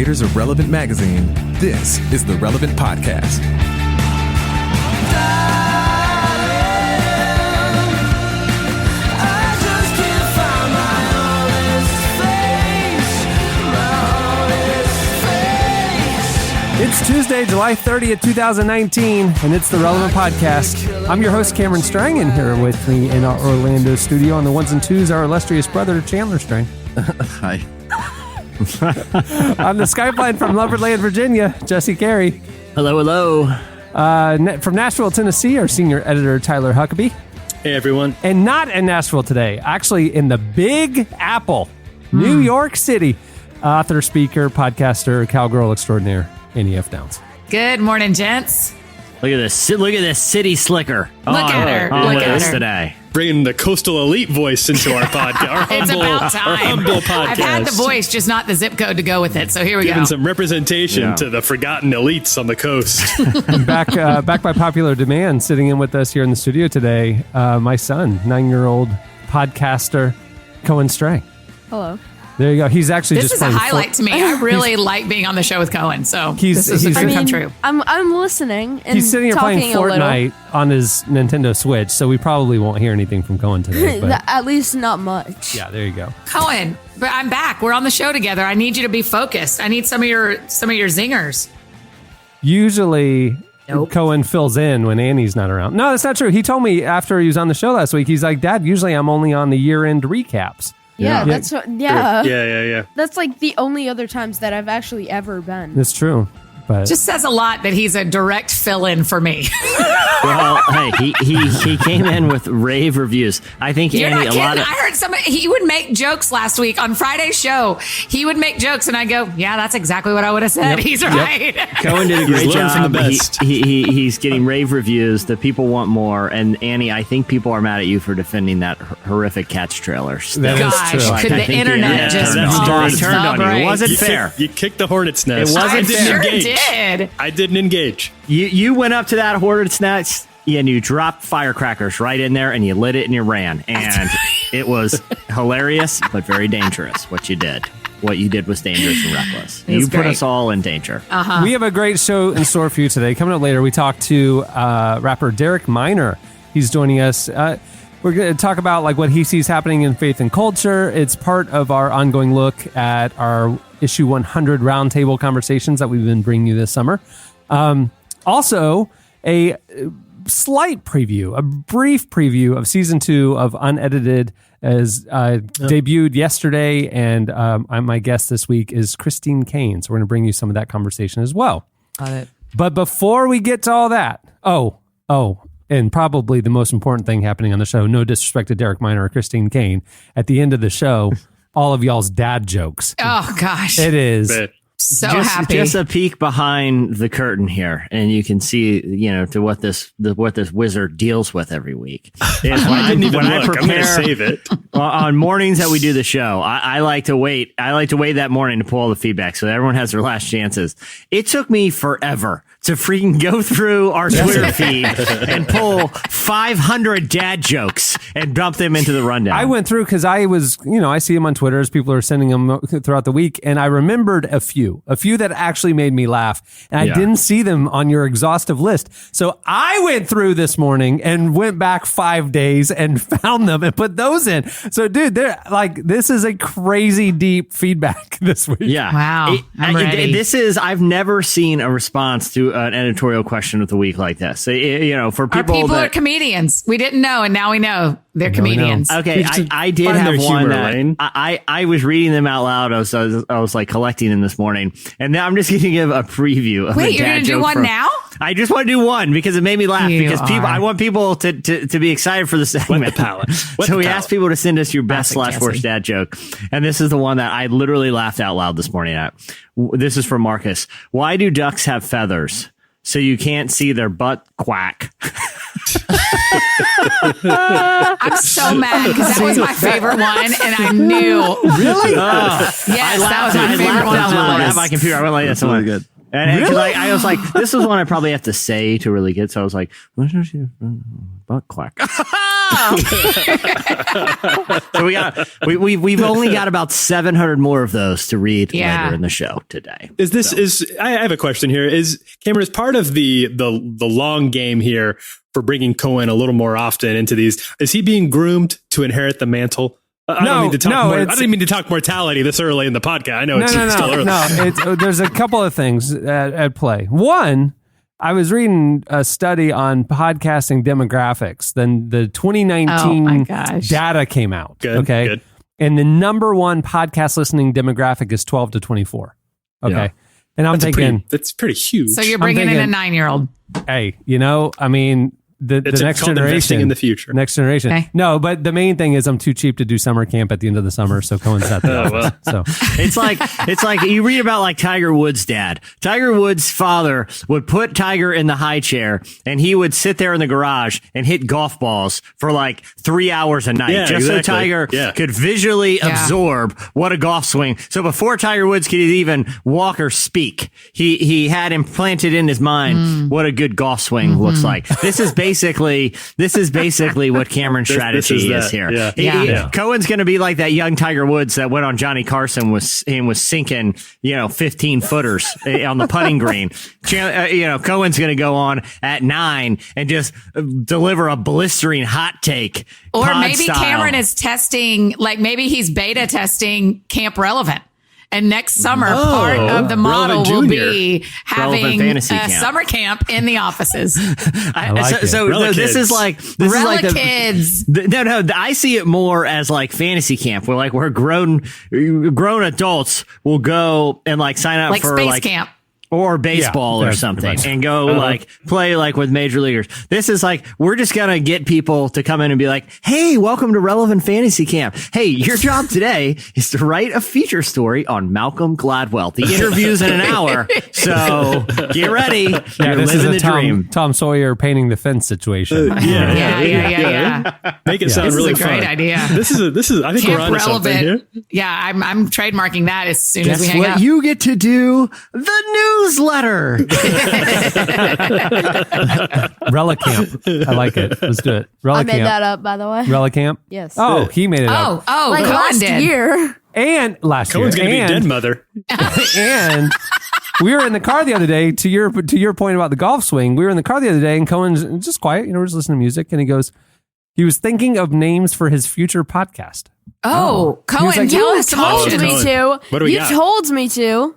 creators of Relevant Magazine, this is the Relevant Podcast. It's Tuesday, July 30th, 2019, and it's the Relevant Podcast. I'm your host, Cameron Strang, and here with me in our Orlando studio on the ones and twos, our illustrious brother, Chandler Strang. Hi. On the Skype line from Lumberland, Virginia, Jesse Carey. Hello, hello. From Nashville, Tennessee, our senior editor, Tyler Huckabee. Hey, everyone. And not in Nashville today, actually in the Big Apple, New York City, author, speaker, podcaster, cowgirl extraordinaire, Annie F. Downs. Good morning, gents. Look at this city slicker. Look at her. On Look at us her. today. Bringing the coastal elite voice into our podcast. Our It's humble, about time. Our humble podcast. I've had the voice, just not the zip code to go with it. So here we Giving go. some representation to the forgotten elites on the coast. Back by popular demand, sitting in with us here in the studio today, my son, 9-year-old podcaster, Cohen Strang. Hello. There you go. He's actually This just is a playing highlight to me. I really like being on the show with Cohen. So He's- this is a he's- dream I come mean, true. I'm listening and He's sitting here playing talking a little. Fortnite on his Nintendo Switch, so we probably won't hear anything from Cohen today. But At least not much. yeah, there you go. Cohen, but I'm back. We're on the show together. I need you to be focused. I need some of your zingers. Usually, Nope. Cohen fills in when Annie's not around. No, that's not true. He told me after he was on the show last week, he's like, Dad, usually I'm only on the year-end recaps. Yeah, that's what. Yeah. Yeah. That's like the only other times that I've actually ever been. That's true. But Just says a lot that he's a direct fill-in for me. Well, hey, he came in with rave reviews. I think You're Annie, not a kidding. lot of. I heard he would make jokes last week on Friday's show. He would make jokes, and I go, "Yeah, that's exactly what I would have said." He's right. Cohen did a great learned job. from the best. He's getting rave reviews. The people want more. And Annie, I think people are mad at you for defending that horrific Cats trailer. That is Gosh, true. could I the think internet the just internet turned on you. It break. wasn't fair. You kicked the hornet's nest. It wasn't I fair. didn't Sure engage. did. I didn't engage. You went up to that hornet's nest and you dropped firecrackers right in there and you lit it and you ran. And it was hilarious, but very dangerous what you did. What you did was dangerous and reckless. You put great. us all in danger. we have a great show in store for you today. Coming up later, we talk to rapper Derek Minor. He's joining us. We're going to talk about like what he sees happening in faith and culture. It's part of our ongoing look at our issue 100 roundtable conversations that we've been bringing you this summer. Also, a slight preview, a brief preview of season 2 of Unedited as debuted yesterday. And my guest this week is Christine Kane. So we're going to bring you some of that conversation as well. Got it. But before we get to all that, and probably the most important thing happening on the show, no disrespect to Derek Minor or Christine Kane, at the end of the show, all of y'all's dad jokes. Oh gosh, It is. But so happy. Just a peek behind the curtain here, and you can see, to what this wizard deals with every week. I didn't even look. I'm going to save it. On mornings that we do the show, I like to wait. I like to wait that morning to pull all the feedback so that everyone has their last chances. It took me forever to freaking go through our Twitter feed and pull 500 dad jokes and dump them into the rundown. I went through because I was, I see them on Twitter as people are sending them throughout the week. And I remembered a few that actually made me laugh. And I didn't see them on your exhaustive list. So I went through this morning and went back 5 days and found them and put those in. So dude, this is a crazy deep feedback this week. Yeah. Wow. I'm ready. I've never seen a response to an editorial question of the week like this. For Our people people that are comedians. We didn't know, and now we know they're Now we know. comedians. Okay, I did Find have their one humor, that Lane. I was reading them out loud. I was like collecting them this morning, and now I'm just going to give a preview of Wait, the you're dad going to do joke one from- now? I just want to do one because it made me laugh. You Because people, are. I want people to be excited for the segment. the palate. Wet So the we palate. asked people to send us your best Classic / worst Jesse. dad joke, and this is the one that I literally laughed out loud this morning at. This is from Marcus. Why do ducks have feathers? So you can't see their butt quack. I'm so mad because that was my favorite one, and I knew. Really? Yes, that was my favorite one. I laughed out loud on the at list. my computer. I went like this. That's really good. And really? I was like, this is one I probably have to say to really get. So I was like, butt quack. So we've only got about 700 more of those to read later in the show today. I have a question here. Is Cameron, is part of the long game here for bringing Cohen a little more often into these? Is he being groomed to inherit the mantle? I don't mean to talk mortality this early in the podcast. I know it's still early. No, there's a couple of things at play. One, I was reading a study on podcasting demographics. Then the 2019 data came out. Good. And the number one podcast listening demographic is 12 to 24. Okay. Yeah. And I'm thinking that's pretty huge. So you're bringing in a 9-year-old. Hey, I mean, the next generation in the future. Next generation. Okay. No, but the main thing is I'm too cheap to do summer camp at the end of the summer, so Cohen's at the office. So it's like you read about like Tiger Woods' dad. Tiger Woods' father would put Tiger in the high chair and he would sit there in the garage and hit golf balls for like 3 hours a night so Tiger could visually absorb what a golf swing. So before Tiger Woods could even walk or speak, he had implanted in his mind what a good golf swing looks like. This is basically what Cameron's strategy is here. Yeah. Cohen's going to be like that young Tiger Woods that went on Johnny Carson was sinking, 15 footers on the putting green. Cohen's going to go on at 9 and just deliver a blistering hot take. Or maybe Cameron is testing, like maybe he's beta testing Camp Relevant. And next summer, part of the model will be having a summer camp in the offices. This is like kids. No, I see it more as like fantasy camp, where grown adults will go and like sign up for space camp. Or baseball or something and go play with major leaguers. This is like, we're just going to get people to come in and be like, hey, welcome to Relevant Fantasy Camp. Hey, your job today is to write a feature story on Malcolm Gladwell. The interview's in an hour. So get ready. You're living the dream. Tom Sawyer painting the fence situation. Yeah. Make it sound really fun. This is a great idea. This is, I think we're onto something here. Yeah. I'm trademarking that as soon as we hang up. You get to do the newsletter. Relicamp. I like it. Let's do it. Relicamp. I made that up, by the way. Relicamp? Yes. Oh, he made it up. Oh, like last year. And last Cohen's year. Cohen's going to be dead mother. And we were in the car the other day, to your point about the golf swing, we were in the car the other day and Cohen's just quiet, we're just listening to music, and he was thinking of names for his future podcast. Cohen, tell us some options. What do we got? You told me to.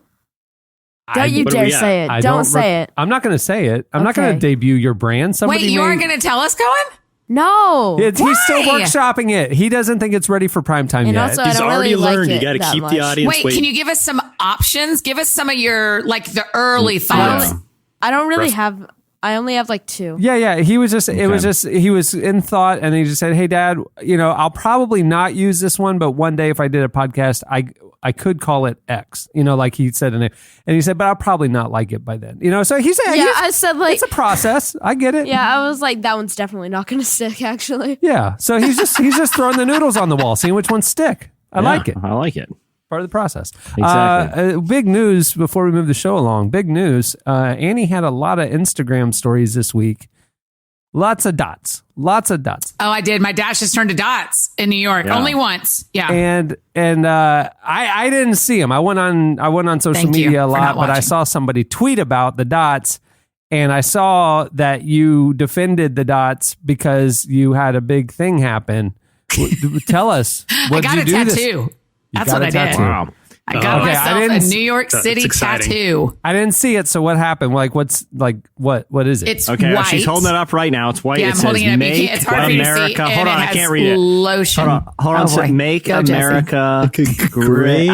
Don't you dare say it. Don't say it. I'm not going to say it. I'm not going to debut your brand. Wait, you aren't going to tell us, Cohen? No. He's still workshopping it. He doesn't think it's ready for prime time yet. Also, He's already learned. You got to keep the audience waiting. Can you give us some options? Give us some of your, the early thoughts. I don't really have... I only have 2. Yeah. He was just, it was just, he was in thought and he just said, hey, Dad, I'll probably not use this one, but one day if I did a podcast, I could call it X, like he said in it. And he said, but I'll probably not like it by then. So he said, I said it's a process. I get it. Yeah, I was like, that one's definitely not going to stick, actually. Yeah. So he's just throwing the noodles on the wall, seeing which ones stick. I like it. I like it. Part of the process. Exactly. Big news before we move the show along. Big news. Annie had a lot of Instagram stories this week. Lots of dots. Oh, I did. My dash has turned to dots in New York. Only once. Yeah. And I didn't see them. I went on social media a lot, but I saw somebody tweet about the dots, and I saw that you defended the dots because you had a big thing happen. Tell us. I got a tattoo. That's what I did. Wow. I got myself a New York City tattoo. I didn't see it. So what happened? What is it? It's okay. white. She's holding it up right now. It's white. Yeah, I'm holding it up. It's hard for you to see. Hold on, I can't read it. Lotion. Hold on. Make America great.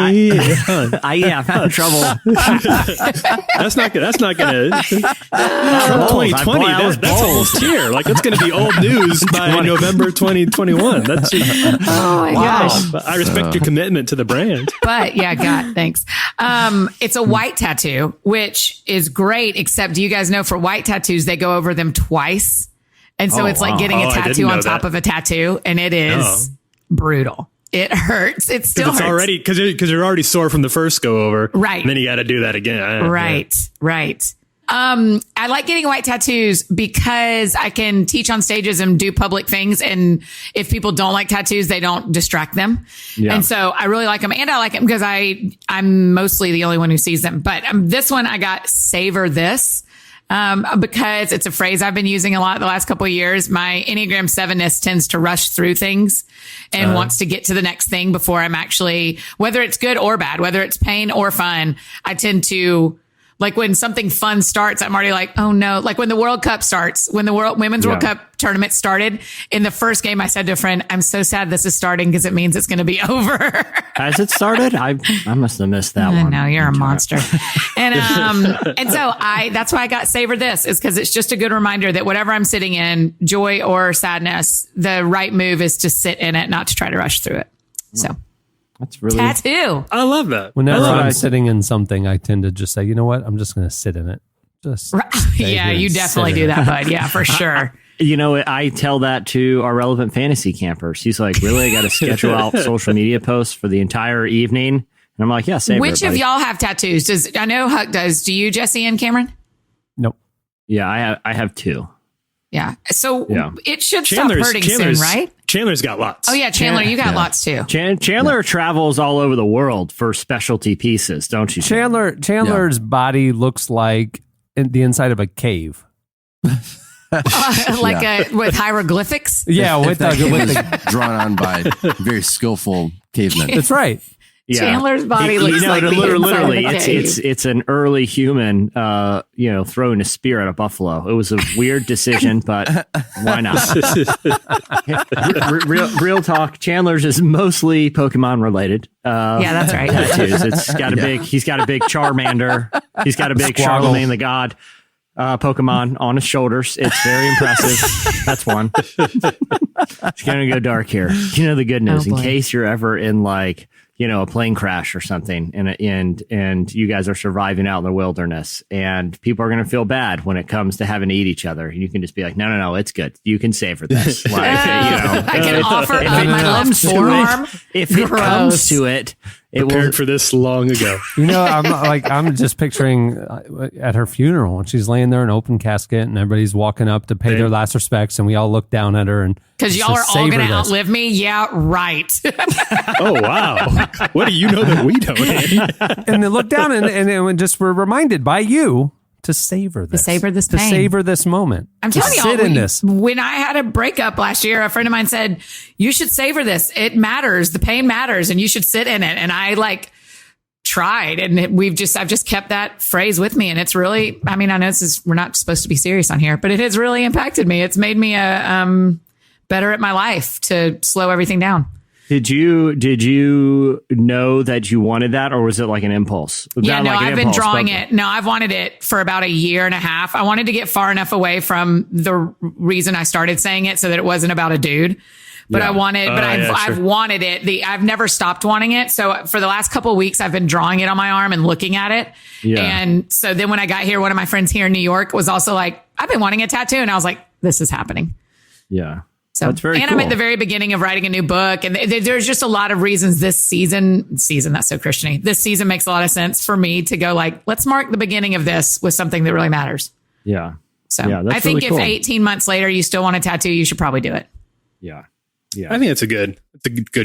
I'm having trouble. That's not good. 2020. That's almost here. It's going to be old news by November 2021. That's. Oh my gosh. I respect your commitment to the brand. But yeah. God, thanks. It's a white tattoo, which is great, except do you guys know for white tattoos, they go over them twice. And so it's like getting a tattoo on top of a tattoo, and it is brutal. It hurts. It still hurts. Already because you're already sore from the first go over. Right. And then you got to do that again. Right. I like getting white tattoos because I can teach on stages and do public things. And if people don't like tattoos, they don't distract them. Yeah. And so I really like them. And I like them because I'm mostly the only one who sees them. But this one I got savor this. Because it's a phrase I've been using a lot the last couple of years. My Enneagram 7-ness tends to rush through things and wants to get to the next thing before I'm actually, whether it's good or bad, whether it's pain or fun, I tend to, like when something fun starts, I'm already like, oh no. Like when the World Cup starts, when the Women's World Cup tournament started, in the first game, I said to a friend, I'm so sad this is starting because it means it's going to be over. Has it started? I must have missed that one. No, you're a monster. And so that's why I got savor this, is because it's just a good reminder that whatever I'm sitting in, joy or sadness, the right move is to sit in it, not to try to rush through it. So. That's really tattoo. I love that. Whenever I'm sitting in something, I tend to just say, you know what? I'm just going to sit in it. Yeah, you definitely do that, bud. Yeah, for sure. You know, I tell that to our relevant fantasy campers. He's like, really? I got to schedule out social media posts for the entire evening. And I'm like, yeah, save Which of y'all have tattoos? I know Huck does. Do you, Jesse and Cameron? Nope. Yeah, I have 2. Yeah. So it should stop hurting soon, right? Chandler's got lots. Oh, yeah. Chandler, you got lots too. Chandler travels all over the world for specialty pieces, don't you? Chandler's body looks like the inside of a cave. With hieroglyphics? Yeah, with drawn on by very skillful cavemen. That's right. Yeah. Chandler's body looks like literally it's an early human throwing a spear at a buffalo. It was a weird decision, but why not? real talk, Chandler's is mostly Pokemon related. Yeah, that's right. Tattoos. He's got a big Charmander. He's got a big Charlemagne the God Pokemon on his shoulders. It's very impressive. That's one. It's gonna go dark here. You know the good news, in case you're ever in a plane crash or something, and you guys are surviving out in the wilderness, and people are going to feel bad when it comes to having to eat each other. You can just be like, no, it's good. You can savor this. I can offer up my left forearm. If it comes to it, prepared for this long ago. I'm just picturing at her funeral when she's laying there in an open casket and everybody's walking up to pay their last respects, and we all look down at her and because y'all are all going to outlive me. Yeah, right. Oh wow, what do you know that we don't? And they look down and just were reminded by you to savor this. To savor this pain. To savor this moment. I'm telling y'all, when I had a breakup last year, a friend of mine said, you should savor this. It matters. The pain matters and you should sit in it. And I tried and I've just kept that phrase with me. And it's really, I know we're not supposed to be serious on here, but it has really impacted me. It's made me better at my life to slow everything down. Did you know that you wanted that, or was it like an impulse? I've been drawing it. No, I've wanted it for about a year and a half. I wanted to get far enough away from the reason I started saying it so that it wasn't about a dude. But I've wanted it. I've never stopped wanting it. So for the last couple of weeks, I've been drawing it on my arm and looking at it. Yeah. And so then when I got here, one of my friends here in New York was also like, I've been wanting a tattoo. And I was like, this is happening. Yeah. So, that's very cool. I'm at the very beginning of writing a new book, and there's just a lot of reasons this season, that's so Christian-y. This season makes a lot of sense for me to go let's mark the beginning of this with something that really matters. Yeah. So I think really if 18 months later you still want a tattoo, you should probably do it. Yeah. I think it's a good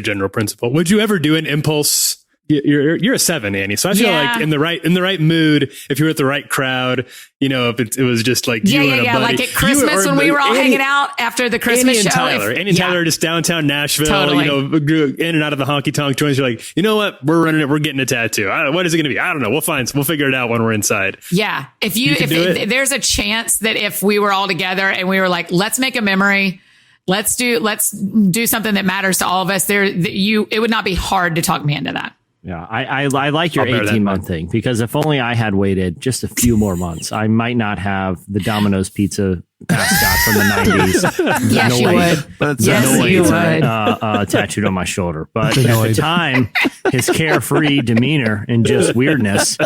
general principle. Would you ever do an impulse? You're a 7, Annie. So I feel like in the right mood, if you're at the right crowd, if it was just like you and a buddy. Like at Christmas when we were all hanging out after the Christmas show. Annie and Tyler are just downtown Nashville, totally. In and out of the honky tonk joints. You're like, you know what? We're running it. We're getting a tattoo. What is it going to be? I don't know. We'll figure it out when we're inside. Yeah. If there's a chance that if we were all together and we were like, let's make a memory. Let's do something that matters to all of us. It would not be hard to talk me into that. Yeah, I like your 18-month thing, because if only I had waited just a few more months, I might not have the Domino's Pizza mascot from the 90s. Yes, you would. Yes, you would. Tattooed on my shoulder. But at the time, his carefree demeanor and just weirdness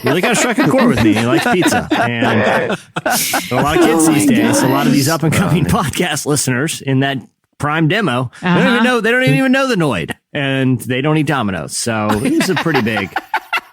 really kind of struck a chord with me. He likes pizza. And a lot of kids these days, a lot of these up-and-coming podcast listeners in that Prime demo. They don't even know. They don't even know the Noid, and they don't eat Domino's. So it was a pretty big.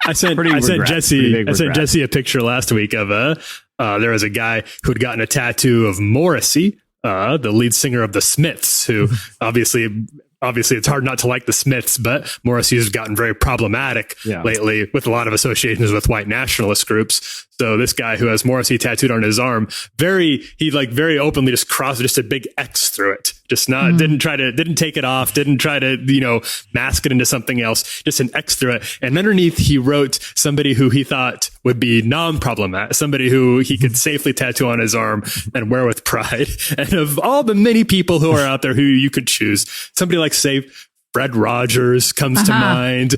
I sent Jesse a picture last week of there was a guy who had gotten a tattoo of Morrissey, the lead singer of the Smiths, who obviously it's hard not to like the Smiths, but Morrissey has gotten very problematic lately with a lot of associations with white nationalist groups. So this guy who has Morrissey tattooed on his arm, very openly just crossed just a big X through it. Just didn't take it off, didn't try to, mask it into something else, just an X through it. And underneath he wrote somebody who he thought would be non-problematic, somebody who he could safely tattoo on his arm and wear with pride. And of all the many people who are out there who you could choose, somebody like, say, Fred Rogers comes to mind.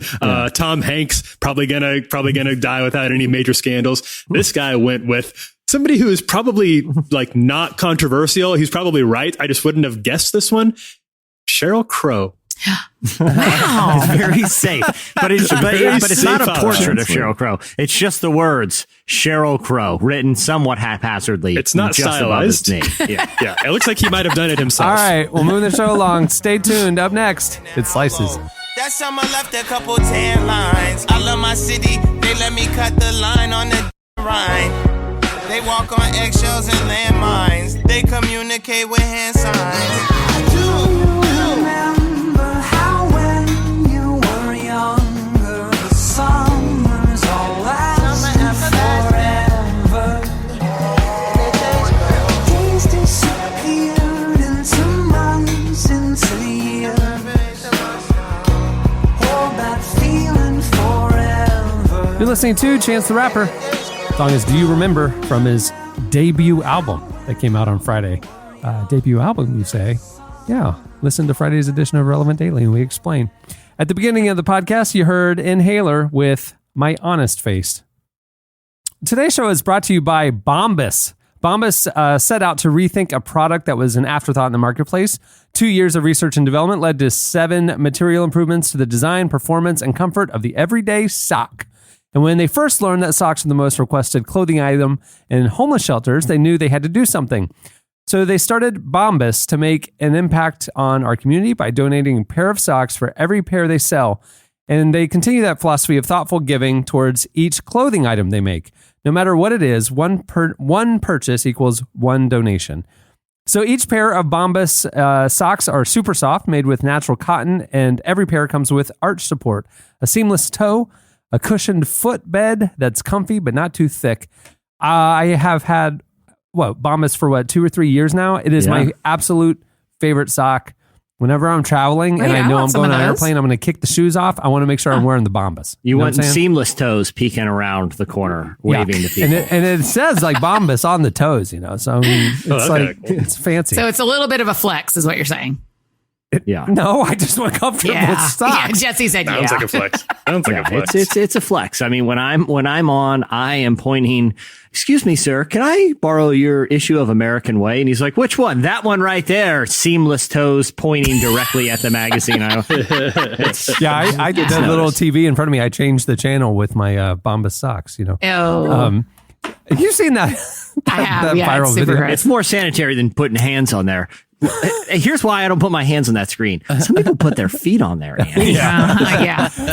Tom Hanks probably gonna die without any major scandals. This guy went with somebody who is probably like not controversial. He's probably right. I just wouldn't have guessed this one. Sheryl Crow. Wow. It's very safe, but it's not a portrait of Sheryl Crow. It's just the words Sheryl Crow written somewhat haphazardly. It's not just stylized. Above his name. Yeah. It looks like he might have done it himself. All right, we'll move the show along. Stay tuned. Up next, it's Slices. That summer left a couple tan lines. I love my city. They let me cut the line on the Rhine. They walk on eggshells and landmines. They communicate with hand signs. I do. You're listening to Chance the Rapper. The song is Do You Remember from his debut album that came out on Friday. Debut album, you say? Yeah. Listen to Friday's edition of Relevant Daily and we explain. At the beginning of the podcast, you heard Inhaler with My Honest Face. Today's show is brought to you by Bombas. Bombas set out to rethink a product that was an afterthought in the marketplace. 2 years of research and development led to 7 material improvements to the design, performance, and comfort of the everyday sock. And when they first learned that socks were the most requested clothing item in homeless shelters, they knew they had to do something. So they started Bombas to make an impact on our community by donating a pair of socks for every pair they sell. And they continue that philosophy of thoughtful giving towards each clothing item they make. No matter what it is, one purchase equals one donation. So each pair of Bombas socks are super soft, made with natural cotton, and every pair comes with arch support, a seamless toe, a cushioned footbed that's comfy but not too thick. I have had Bombas for 2 or 3 years now. It is my absolute favorite sock. Whenever I'm traveling and I know I'm going on an airplane, I'm going to kick the shoes off. I want to make sure I'm wearing the Bombas. You want seamless toes peeking around the corner, waving to people. And it says like Bombas on the toes, So I mean, it's fancy. So it's a little bit of a flex, is what you're saying. No, I just want comfortable socks. Yeah, Jesse said Sounds like a flex. It's a flex. I mean, when I'm on, I am pointing, excuse me, sir, can I borrow your issue of American Way? And he's like, which one? That one right there. Seamless toes pointing directly at the magazine. I did that little TV in front of me. I changed the channel with my Bombas socks, Oh. Have you seen that? I have, that viral video? Great. It's more sanitary than putting hands on there. Here's why I don't put my hands on that screen. Some people put their feet on there.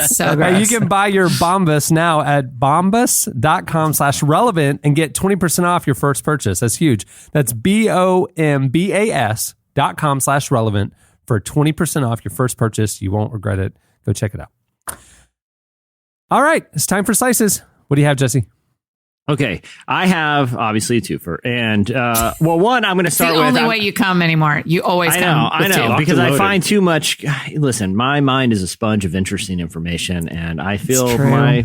So gross. You can buy your Bombas now at bombas.com/relevant and get 20% off your first purchase. That's huge. That's BOMBAS.com/relevant for 20% off your first purchase. You won't regret it. Go check it out. All right. It's time for Slices. What do you have, Jesse? Okay, I have obviously a twofer, and one I'm going to start with. It's the only way you come anymore. You always come. I know, because I find too much. Listen, my mind is a sponge of interesting information, and I feel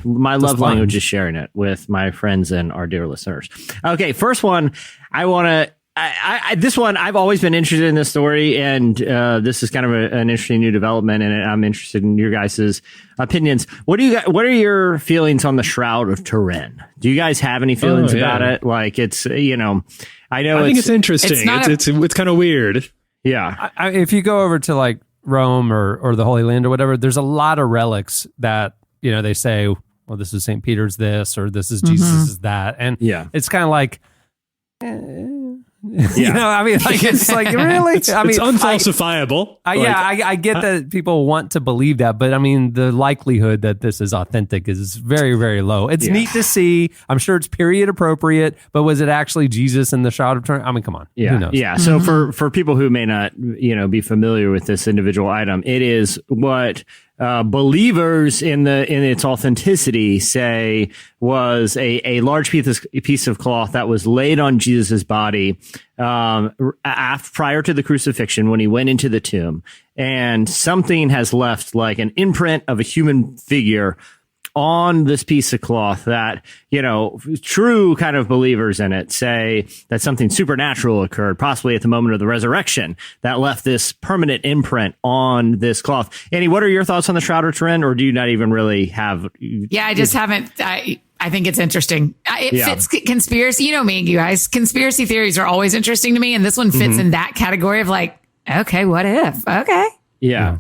my love language is sharing it with my friends and our dear listeners. Okay, first one, I want to. This one, I've always been interested in this story, and this is kind of an interesting new development, and I'm interested in your guys' opinions. What are your feelings on the Shroud of Turin? Do you guys have any feelings about it? Like, it's, I know I think it's interesting. It's kind of weird. Yeah. If you go over to like Rome or the Holy Land or whatever, there's a lot of relics that, they say, well, this is St. Peter's this, or this is Jesus is that. And it's kind of like, You know, I mean, like, it's like, really? I mean, it's unfalsifiable. I get that people want to believe that, but I mean, the likelihood that this is authentic is very, very low. It's neat to see. I'm sure it's period appropriate, but was it actually Jesus in the Shroud of Turin? I mean, come on. Yeah. Who knows? Yeah. So for people who may not, be familiar with this individual item, it is what believers in its authenticity say was a large piece of cloth that was laid on Jesus's body prior to the crucifixion when he went into the tomb, and something has left like an imprint of a human figure on this piece of cloth that, true kind of believers in it say that something supernatural occurred, possibly at the moment of the resurrection, that left this permanent imprint on this cloth. Annie, what are your thoughts on the Shroud of Turin, or do you not even really have? Yeah, I just haven't. I think it's interesting. It fits conspiracy. You know me, you guys. Conspiracy theories are always interesting to me, and this one fits in that category of like, okay, what if? Okay. Yeah.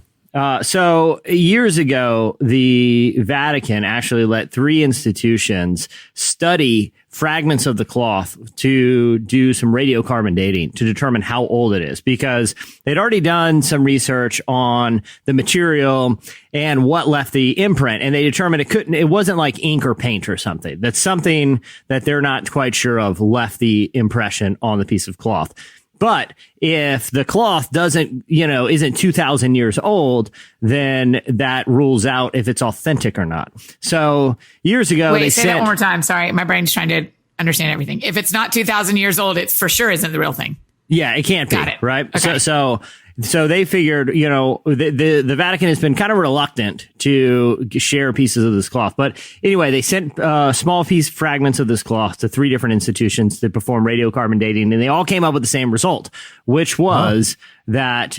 So years ago, the Vatican actually let 3 institutions study fragments of the cloth to do some radiocarbon dating to determine how old it is, because they'd already done some research on the material and what left the imprint. And they determined it wasn't like ink or paint or something. That's something that they're not quite sure of left the impression on the piece of cloth. But if the cloth isn't 2,000 years old, then that rules out if it's authentic or not. So years ago, say that one more time. Sorry, my brain's trying to understand everything. If it's not 2,000 years old, it for sure isn't the real thing. Yeah, it can't be. Got it. Right. Okay. So they figured, the Vatican has been kind of reluctant to share pieces of this cloth. But anyway, they sent small fragments of this cloth to 3 different institutions to perform radiocarbon dating, and they all came up with the same result, which was that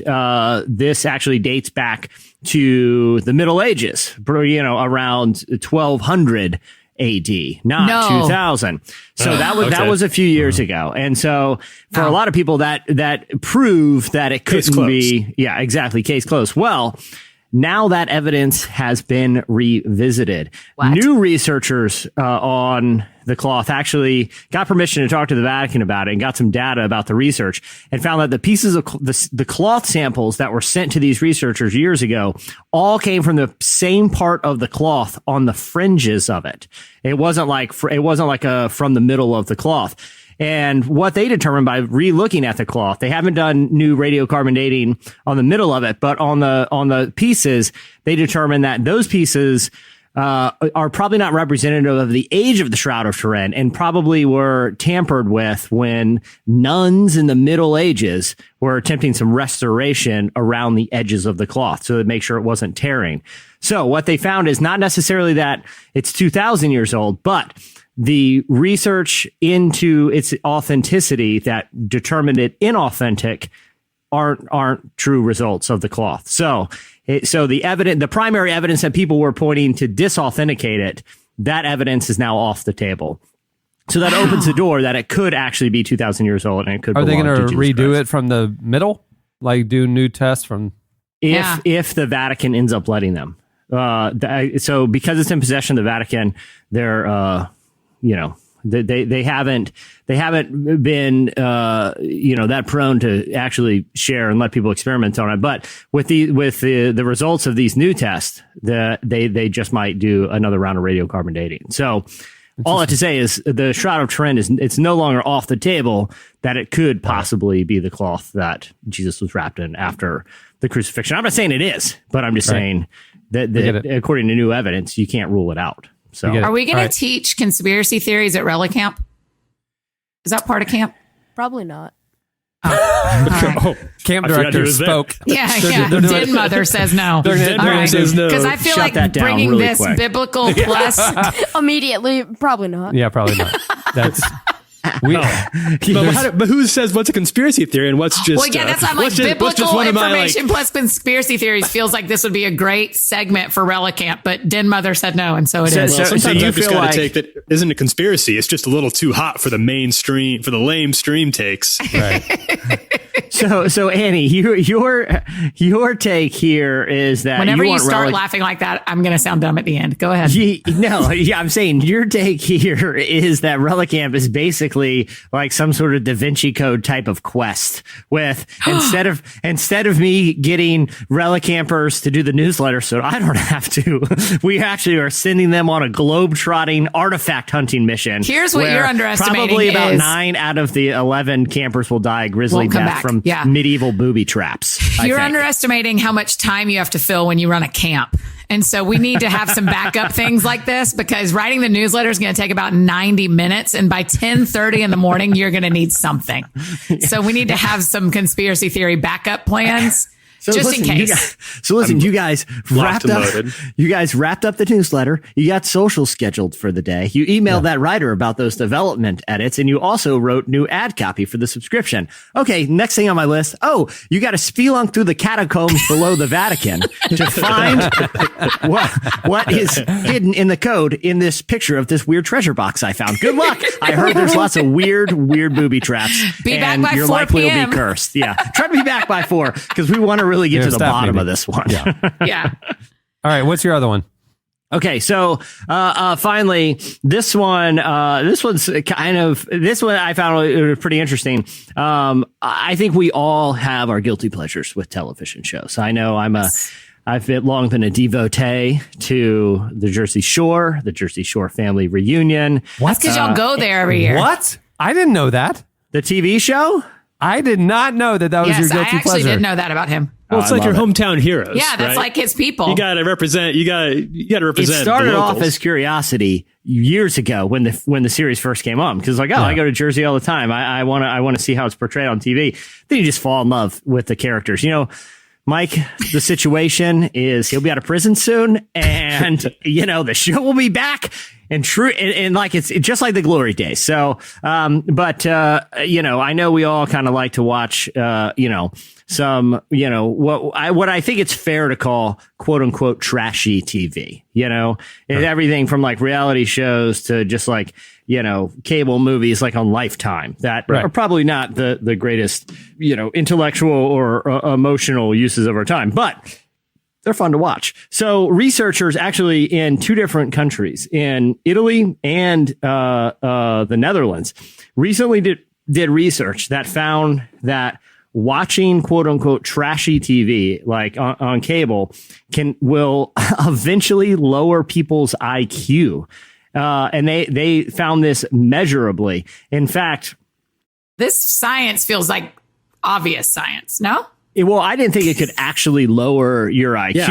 this actually dates back to the Middle Ages, around 1200 AD, not 2000. So that was a few years ago. And so for a lot of people that proved that it couldn't be. Yeah, exactly. Case closed. Well, now that evidence has been revisited. What? New researchers on the cloth actually got permission to talk to the Vatican about it and got some data about the research and found that the pieces of the cloth samples that were sent to these researchers years ago all came from the same part of the cloth on the fringes of it. It wasn't like from the middle of the cloth. And what they determined by re-looking at the cloth, they haven't done new radiocarbon dating on the middle of it, but on the pieces, they determined that those pieces are probably not representative of the age of the Shroud of Turin, and probably were tampered with when nuns in the Middle Ages were attempting some restoration around the edges of the cloth so to make sure it wasn't tearing. So what they found is not necessarily that it's 2,000 years old, but the research into its authenticity that determined it inauthentic aren't true results of the cloth. So the primary evidence that people were pointing to disauthenticate it, that evidence is now off the table. So that opens the door that it could actually be 2,000 years old, and it could. Are they going to redo Christ. it from the middle, like do new tests from? If the Vatican ends up letting them, so because it's in possession of the Vatican, they're they haven't been that prone to actually share and let people experiment on it. But with the results of these new tests, they just might do another round of radiocarbon dating. So all I have to say is the Shroud of Turin it's no longer off the table that it could possibly be the cloth that Jesus was wrapped in after the crucifixion. I'm not saying it is, but I'm just saying that according to new evidence, you can't rule it out. So are we going to teach conspiracy theories at Relic Camp? Is that part of camp? Probably not. Camp director spoke. Yeah. Den Mother says no. Says no. Because I feel like bringing this quick. Biblical plus immediately, probably not. Yeah, probably not. That's. But who says what's a conspiracy theory and what's just? Well, yeah, that's not like biblical information plus conspiracy theories feels like this would be a great segment for Relic Camp, but Den Mother said no, and so it is. Well, sometimes I've just got to take that isn't a conspiracy. It's just a little too hot for the mainstream, for the lame stream takes. Right. So Annie, your take here is that whenever you start laughing like that, I'm going to sound dumb at the end. Go ahead. I'm saying your take here is that Relic Camp is basically basically like some sort of Da Vinci Code type of quest with instead of me getting relic campers to do the newsletter so I don't have to, we actually are sending them on a globe-trotting artifact hunting mission. Here's what you're underestimating. Probably about 9 out of the 11 campers will die a grisly death from medieval booby traps. You're underestimating how much time you have to fill when you run a camp. And so we need to have some backup things like this, because writing the newsletter is going to take about 90 minutes. And by 10:30 in the morning, you're going to need something. So we need to have some conspiracy theory backup plans. Just in case. You guys wrapped up the newsletter. You got social scheduled for the day. You emailed that writer about those development edits, and you also wrote new ad copy for the subscription. Okay, next thing on my list. Oh, you got to spelunk through the catacombs below the Vatican to find what is hidden in the code in this picture of this weird treasure box I found. Good luck. I heard there's lots of weird booby traps. Be back by 4 your life will be cursed. Yeah, try to be back by 4 because we want to really get to the bottom of this one. Yeah. All right. What's your other one? Okay. So, finally, this one I found pretty interesting. I think we all have our guilty pleasures with television shows. I know I've long been a devotee to the Jersey Shore family reunion. That's because y'all go there every year. What? I didn't know that. The TV show? I did not know that was your guilty pleasure. I actually did know that about him. Well, it's like your hometown heroes. Yeah, that's like his people. You got to represent. You got to represent. It started off as curiosity years ago when the series first came on, because I go to Jersey all the time. I want to see how it's portrayed on TV. Then you just fall in love with the characters. You know, Mike, the situation is he'll be out of prison soon, and the show will be back. And true, and like it's just like the glory days. So, I know we all kind of like to watch, some, what I think it's fair to call quote unquote trashy TV. Everything from like reality shows to just like cable movies like on Lifetime that are probably not the greatest intellectual or emotional uses of our time, but they're fun to watch. So researchers actually in 2 different countries, in Italy and the Netherlands, recently did research that found that watching quote unquote trashy TV like on cable will eventually lower people's IQ. And they found this measurably. In fact, this science feels like obvious science, no? Well, I didn't think it could actually lower your IQ.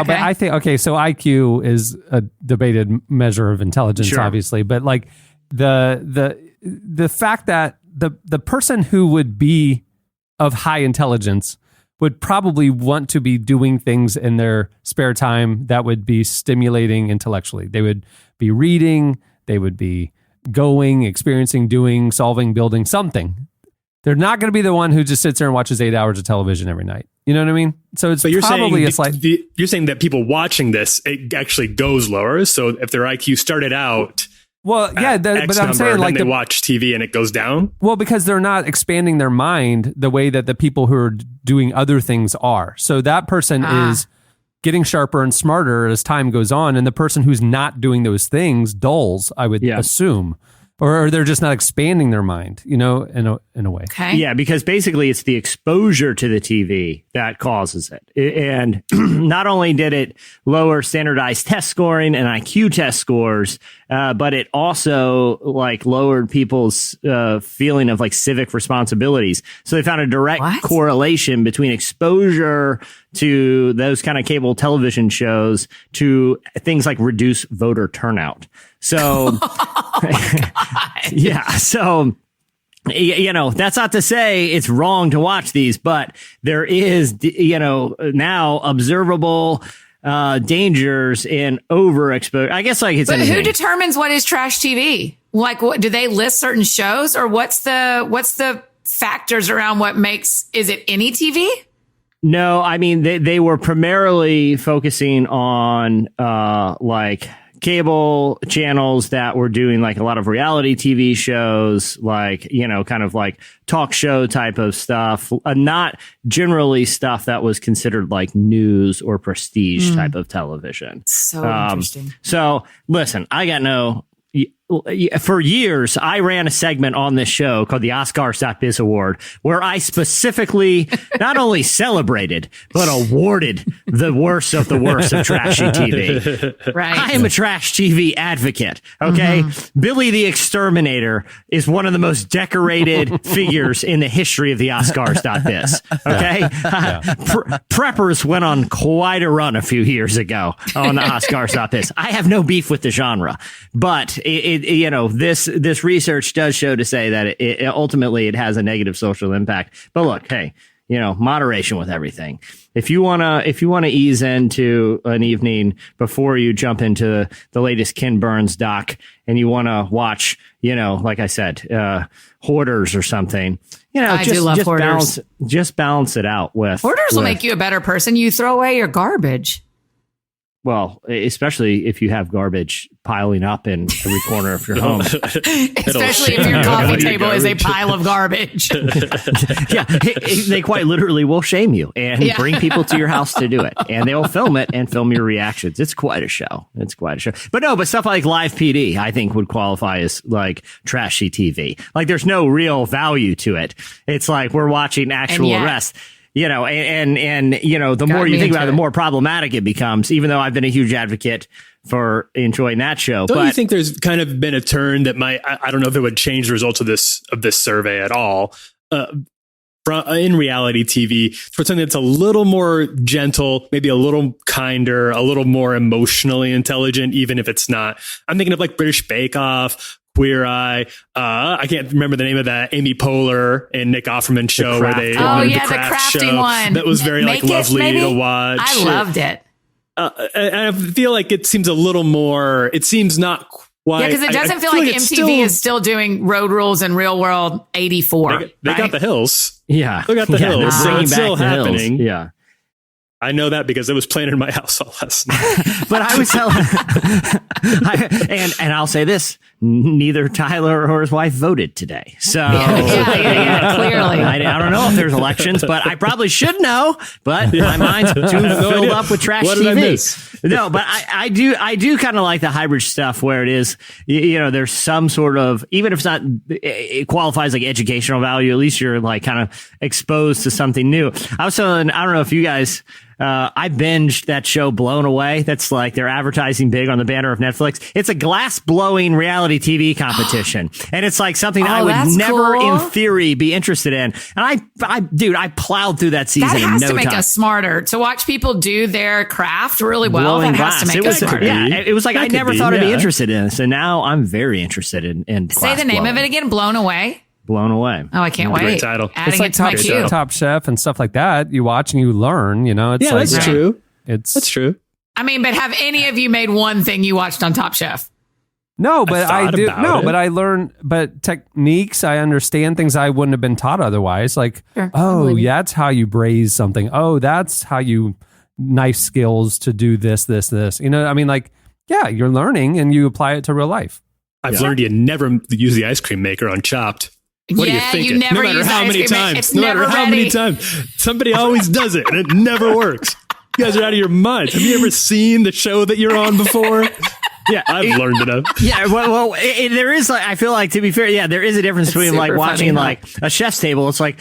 But I think, so IQ is a debated measure of intelligence, obviously, but like the fact that the person who would be of high intelligence would probably want to be doing things in their spare time that would be stimulating intellectually. They would be reading, they would be going, experiencing, doing, solving, building something. They're not going to be the one who just sits there and watches 8 hours of television every night. You know what I mean? So it's probably you're saying that people watching this, it actually goes lower. So if their IQ started out, but I'm saying like they watch TV and it goes down. Well, because they're not expanding their mind the way that the people who are doing other things are. So that person is getting sharper and smarter as time goes on, and the person who's not doing those things dulls, I would assume. Or they're just not expanding their mind, in a way. Okay. Yeah, because basically it's the exposure to the TV that causes it. And not only did it lower standardized test scoring and IQ test scores, but it also like lowered people's feeling of like civic responsibilities. So they found a direct correlation between exposure to those kind of cable television shows to things like reduced voter turnout. So, so, that's not to say it's wrong to watch these, but there is, now observable dangers in overexposure. I guess like it's But who determines what is trash TV? Like, what do they list certain shows, or what's the factors around what is it any TV? No, I mean, they were primarily focusing on, like cable channels that were doing like a lot of reality TV shows, like, kind of like talk show type of stuff, not generally stuff that was considered like news or prestige type of television. So interesting. So listen, I got for years, I ran a segment on this show called the Oscars.biz Award, where I specifically not only celebrated, but awarded the worst of the worst of trashy TV. Right. I am a trash TV advocate. Okay. Billy the Exterminator is one of the most decorated figures in the history of the Oscars.biz. Okay. Preppers went on quite a run a few years ago on the Oscars.biz. I have no beef with the genre, but this research does show to say that it ultimately it has a negative social impact. But look, hey, moderation with everything. If you wanna ease into an evening before you jump into the latest Ken Burns doc, and you wanna watch, like I said, Hoarders or something, I do love Hoarders. Balance it out with Hoarders will make you a better person. You throw away your garbage. Well, especially if you have garbage piling up in every corner of your home. Especially if your coffee table is a pile of garbage. Yeah, they quite literally will shame you and bring people to your house to do it. And they will film it and film your reactions. It's quite a show. But stuff like Live PD, I think, would qualify as like trashy TV. Like there's no real value to it. It's like we're watching actual arrests. The more you think about it, the more problematic it becomes, even though I've been a huge advocate for enjoying that show. Don't you think there's kind of been a turn that I don't know if it would change the results of this survey at all, in reality TV for something that's a little more gentle, maybe a little kinder, a little more emotionally intelligent, even if it's not. I'm thinking of like British Bake Off, Queer Eye. I can't remember the name of that Amy Poehler and Nick Offerman show where they the crafting one that was very lovely to watch. I loved it. And I feel like it seems a little more. It seems not quite. Yeah, because it doesn't feel like MTV is still doing Road Rules and Real World 84. They got the hills. Yeah, they got the hills. So it's still happening. Hills. Yeah. I know that because it was playing in my house all last night. But I was telling, and I'll say this: neither Tyler or his wife voted today. So yeah, clearly, I don't know if there's elections, but I probably should know. But my mind's too filled up with trash what did TV. I miss? No, but I do kind of like the hybrid stuff where it is, there's some sort of, even if it's not, it qualifies like educational value. At least you're like kind of exposed to something new. I was telling, I don't know if you guys. I binged that show Blown Away. That's like they're advertising big on the banner of Netflix. It's a glass blowing reality TV competition. And it's like something I would never in theory be interested in. And I plowed through that season in no time. That has to make us smarter. To watch people do their craft really well, that has to make us smarter. Yeah, it was like I never thought I'd be interested in this. And now I'm very interested in Say the name of it again, Blown Away. Blown Away. Oh, I can't wait. Great title. It's like Top Chef and stuff like that. You watch and you learn, It's that's true. That's true. I mean, but have any of you made one thing you watched on Top Chef? No, but I do. No, but I learn, but techniques, I understand things I wouldn't have been taught otherwise. Like, that's how you braise something. Oh, that's how you knife skills to do this. You're learning and you apply it to real life. I've learned you never use the ice cream maker on Chopped. What are you thinking? No matter how many times, somebody always does it and it never works. You guys are out of your minds. Have you ever seen the show that you're on before? Yeah, I've learned enough. Yeah, well, there is, I feel like, to be fair, there is a difference between like watching like a chef's table. It's like,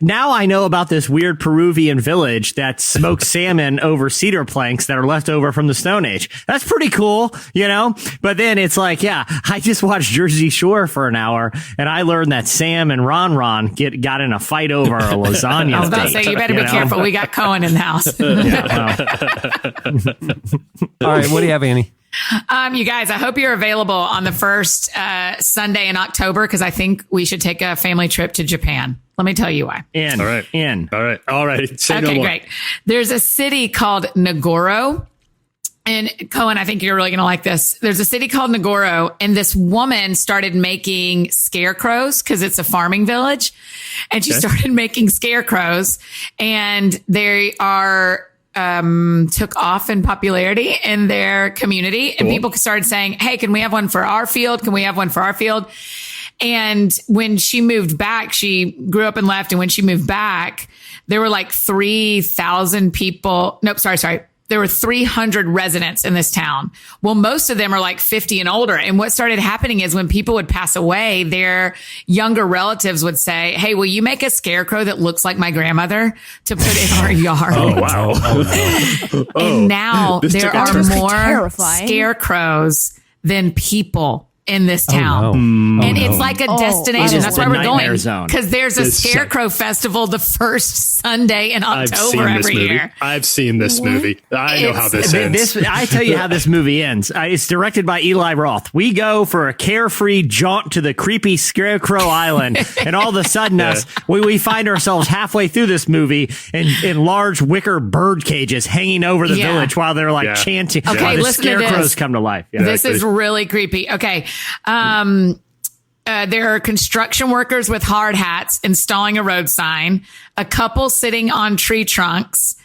now I know about this weird Peruvian village that smokes salmon over cedar planks that are left over from the Stone Age. That's pretty cool, But then it's like, I just watched Jersey Shore for an hour and I learned that Sam and Ron got in a fight over a lasagna. I was about to say, you better be careful. We got Cohen in the house. All right, what do you have, Annie? You guys, I hope you're available on the first Sunday in October because I think we should take a family trip to Japan. Let me tell you why. All right. Say no more. Great. There's a city called Nagoro. And Cohen, I think you're really going to like this. There's a city called Nagoro, and this woman started making scarecrows because it's a farming village. And she started making scarecrows, and they are took off in popularity in their community. And people started saying, hey, can we have one for our field? Can we have one for our field? And when she moved back, she grew up and left. And when she moved back, there were like 3,000 people. Nope, sorry. there were 300 residents in this town. Well, most of them are like 50 and older. And what started happening is when people would pass away, their younger relatives would say, hey, will you make a scarecrow that looks like my grandmother to put in our yard? Oh, wow. And now there are more scarecrows than people in this town. And it's like a destination. That's why we're going. Because there's a scarecrow festival the first Sunday in October every year. I've seen this movie. I know how this ends. I tell you how this movie ends. It's directed by Eli Roth. We go for a carefree jaunt to the creepy Scarecrow Island. And all of a sudden, we find ourselves halfway through this movie in large wicker bird cages hanging over the village while they're like chanting. Okay, the scarecrows come to life. This is really creepy. Okay. There are construction workers with hard hats installing a road sign, a couple sitting on tree trunks,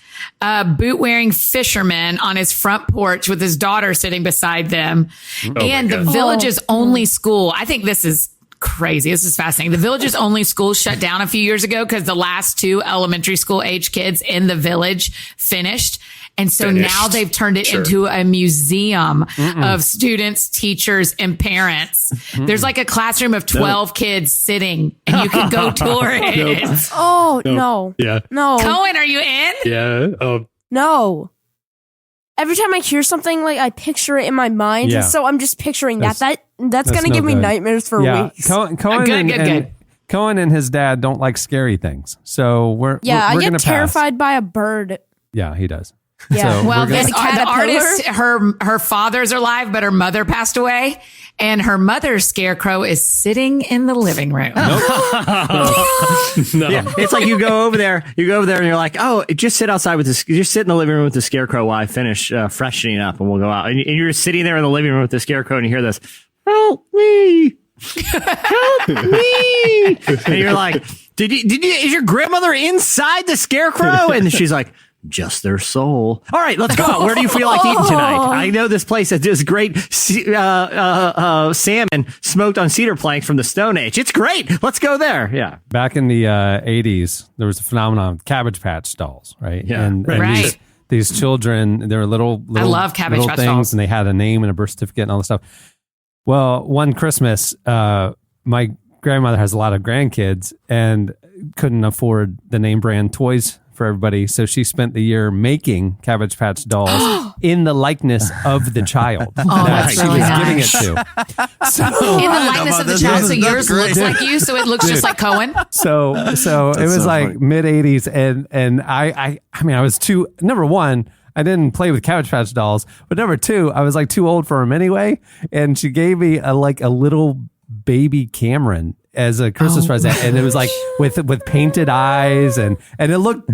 a boot-wearing fisherman on his front porch with his daughter sitting beside them, and the village's only school. I think this is crazy. This is fascinating. The village's only school shut down a few years ago because the last 2 elementary school age kids in the village finished. And so now they've turned it into a museum of students, teachers, and parents. There's like a classroom of 12 kids sitting, and you can go tour it. Oh, no. Yeah. No. Cohen, are you in? Yeah. Oh. No. Every time I hear something, like I picture it in my mind, and so I'm just picturing that's going to give me nightmares for weeks. Cohen and his dad don't like scary things, so we're I we're get gonna terrified by a bird. Yeah, he does. Yeah. So well, the artist, her father's alive, but her mother passed away, and her mother's scarecrow is sitting in the living room. No. Yeah, it's like you go over there, and you're like, oh, just sit outside with this. Just sit in the living room with the scarecrow while I finish freshening up, and we'll go out. And you're sitting there in the living room with the scarecrow, and you hear this, help me. Help me. And you're like, is your grandmother inside the scarecrow? And she's like, just their soul. All right, let's go out. Where do you feel like eating tonight? I know this place that does great salmon smoked on cedar planks from the Stone Age. It's great. Let's go there. Yeah. Back in the 80s, there was a phenomenon of Cabbage Patch dolls, right? Yeah. And these children, they were little I love Cabbage Patch things, dolls. and they had a name and a birth certificate and all this stuff. Well, one Christmas, my grandmother has a lot of grandkids and couldn't afford the name brand toys for everybody, so she spent the year making Cabbage Patch dolls in the likeness of the child that she was giving it to. So, in the likeness of the child, so yours looks like you, so it looks just like Cohen. So it was like mid '80s, and I mean, I was too. Number one, I didn't play with Cabbage Patch dolls, but number two, I was like too old for them anyway, and she gave me a little baby Cameron as a Christmas present, and it was like with painted eyes, and it looked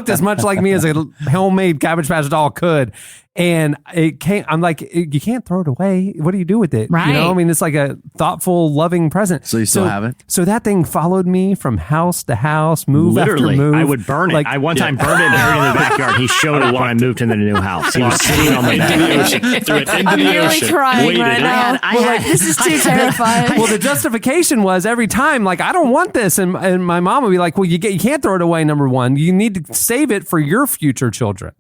as much like me as a homemade Cabbage Patch doll could. And it came, I'm like, you can't throw it away. What do you do with it? Right. You know, I mean, it's like a thoughtful, loving present. So you still have it? So that thing followed me from house to house, move Literally, after move. I would burn it. I one time burned it and buried it in the backyard. He showed it when I moved into the new house. He was sitting on the back. Threw it into I'm the really ocean. crying Waited. right now. This is too terrifying. Well, the justification was every time, like, I don't want this. And my mom would be like, well, you can't throw it away, number one. You need to save it for your future children.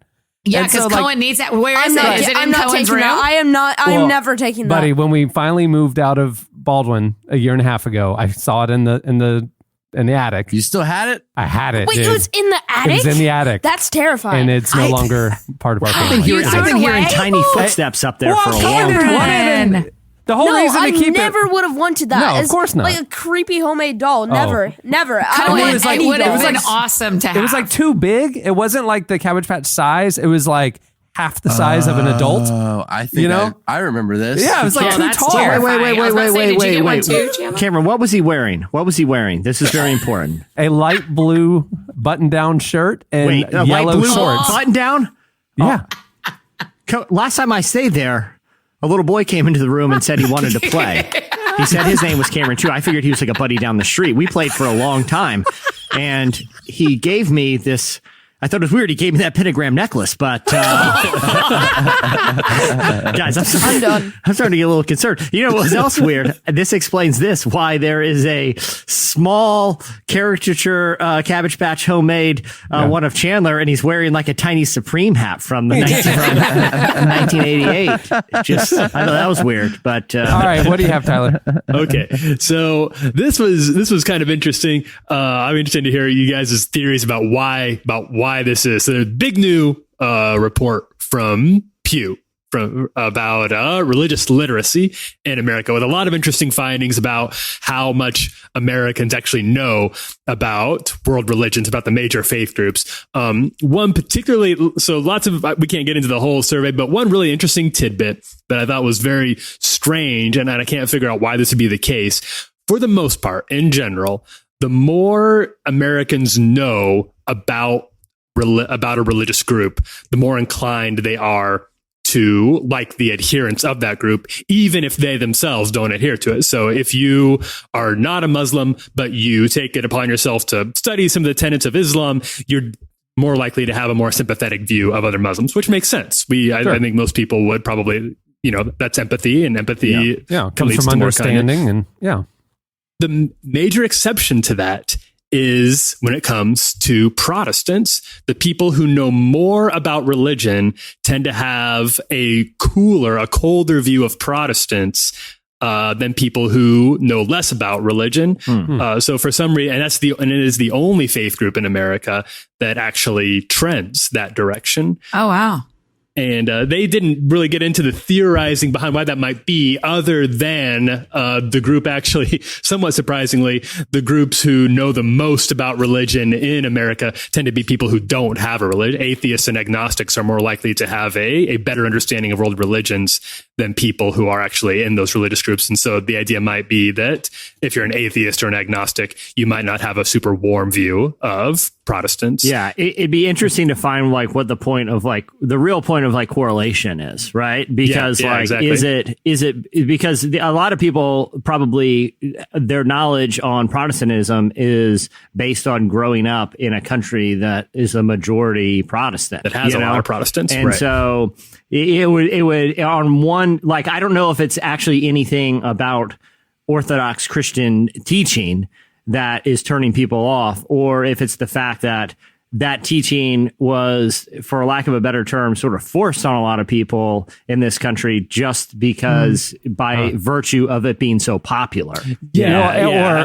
Yeah, because Cohen needs that. Where is it? Is it in Cohen's room? I'm never taking that. Buddy, when we finally moved out of Baldwin a year and a half ago, I saw it in the attic. You still had it? I had it. Wait, dude. it was in the attic? It was in the attic. That's terrifying. And it's no longer part of our family. I've been hearing tiny footsteps up there for a long time. The whole reason to keep never would have wanted that. No, of course not. Like a creepy homemade doll. Never. It would have been awesome to have. It was like too big. It wasn't like the Cabbage Patch size. It was like half the size of an adult. Oh, I think I remember this. Yeah, it was like too tall. Wait. Cameron, what was he wearing? This is very important. A light blue button-down shirt and yellow shorts. Button-down? Yeah. Last time I stayed there, a little boy came into the room and said he wanted to play. He said his name was Cameron too. I figured he was like a buddy down the street. We played for a long time, and he gave me this I thought it was weird he gave me that pentagram necklace, but guys, I'm done. I'm starting to get a little concerned. You know what was else weird? This explains why there is a small caricature Cabbage Patch homemade one of Chandler, and he's wearing like a tiny Supreme hat from 1988. I thought that was weird, but all right, what do you have, Tyler? Okay, so this was kind of interesting. I'm interested to hear you guys' theories about why this is. So there's a big new report from Pew about religious literacy in America, with a lot of interesting findings about how much Americans actually know about world religions, about the major faith groups. One particularly, so lots of, we can't get into the whole survey, but one really interesting tidbit that I thought was very strange, and I can't figure out why this would be the case. For the most part, in general, the more Americans know about a religious group, the more inclined they are to like the adherents of that group, even if they themselves don't adhere to it. So if you are not a Muslim, but you take it upon yourself to study some of the tenets of Islam, you're more likely to have a more sympathetic view of other Muslims, which makes sense. I think most people would probably, that's empathy, and empathy comes from understanding, and The major exception to that is when it comes to Protestants. The people who know more about religion tend to have a colder view of Protestants than people who know less about religion. So for some reason, and it is the only faith group in America that actually trends that direction. Oh, wow. And they didn't really get into the theorizing behind why that might be, other than the group, actually, somewhat surprisingly, the groups who know the most about religion in America tend to be people who don't have a religion. Atheists and agnostics are more likely to have a better understanding of world religions than people who are actually in those religious groups. And so the idea might be that if you're an atheist or an agnostic, you might not have a super warm view of Protestants. Yeah, it'd be interesting to find like what the real point of like correlation is, right? Because exactly. is it because a lot of people probably their knowledge on Protestantism is based on growing up in a country that is a majority Protestant, that has a lot of Protestants, and so it would on one, like, I don't know if it's actually anything about Orthodox Christian teaching that is turning people off, or if it's the fact that teaching was, for lack of a better term, sort of forced on a lot of people in this country just because by virtue of it being so popular. I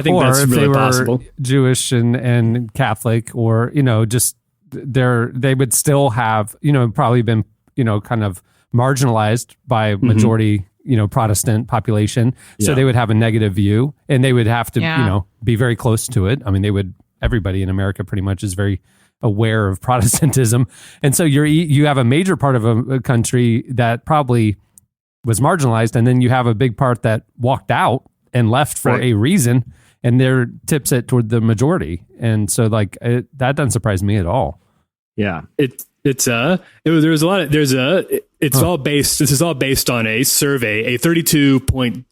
think that's if really they were possible. Jewish and Catholic, or, just they would still have, probably been, kind of marginalized by majority Protestant population. So they would have a negative view, and they would have to, be very close to it. I mean, everybody in America pretty much is very aware of Protestantism. And so you have a major part of a country that probably was marginalized, and then you have a big part that walked out and left for a reason, and there tips it toward the majority. And so that doesn't surprise me at all. Yeah. This is all based on a survey, a 32-point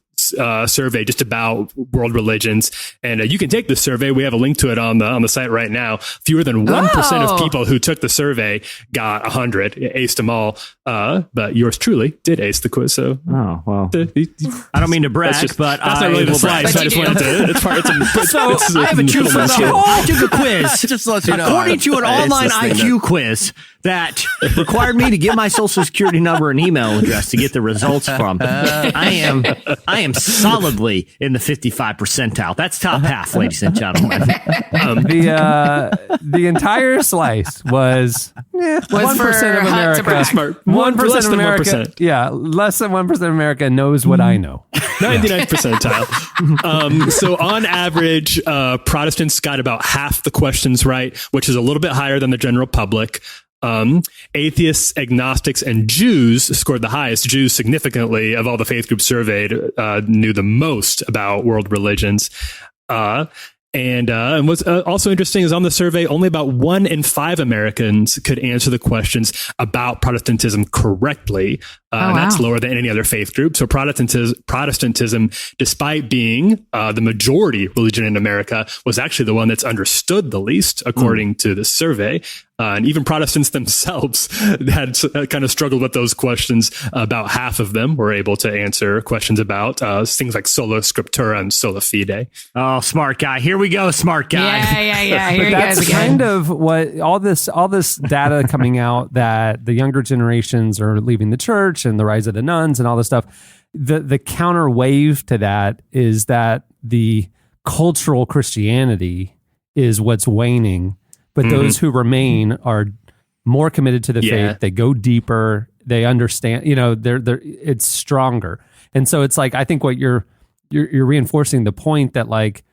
survey just about world religions, and you can take the survey. We have a link to it on the site right now. Fewer than 1% of people who took the survey got 100, aced them all. But yours truly did ace the quiz. So I don't mean to brag, but that's not really the slide. So I just wanted to. I have a true quiz. I took a quiz, just to let you know, according to an online IQ quiz that required me to give my social security number and email address to get the results from. I am solidly in the 55th percentile. That's top half, ladies and gentlemen. The entire slice was 1% of America. Smart. 1% of America. Yeah, less than 1% of America knows what I know. 99th percentile. So on average, Protestants got about half the questions right, which is a little bit higher than the general public. Atheists, agnostics, and Jews scored the highest. Jews significantly, of all the faith groups surveyed, knew the most about world religions. And what's also interesting is on the survey, only about 1 in 5 Americans could answer the questions about Protestantism correctly. And that's lower than any other faith group. So Protestantism, despite being the majority religion in America, was actually the one that's understood the least, according to the survey. And even Protestants themselves had kind of struggled with those questions. About half of them were able to answer questions about things like sola scriptura and sola fide. Oh, smart guy. Here we go, smart guy. Yeah. Here you guys again. That's kind of what all this data coming out that the younger generations are leaving the church and the rise of the nuns and all this stuff. The counter wave to that is that the cultural Christianity is what's waning. But those who remain are more committed to the faith. They go deeper. They understand. They're it's stronger. And so it's like I think what you're reinforcing the point that the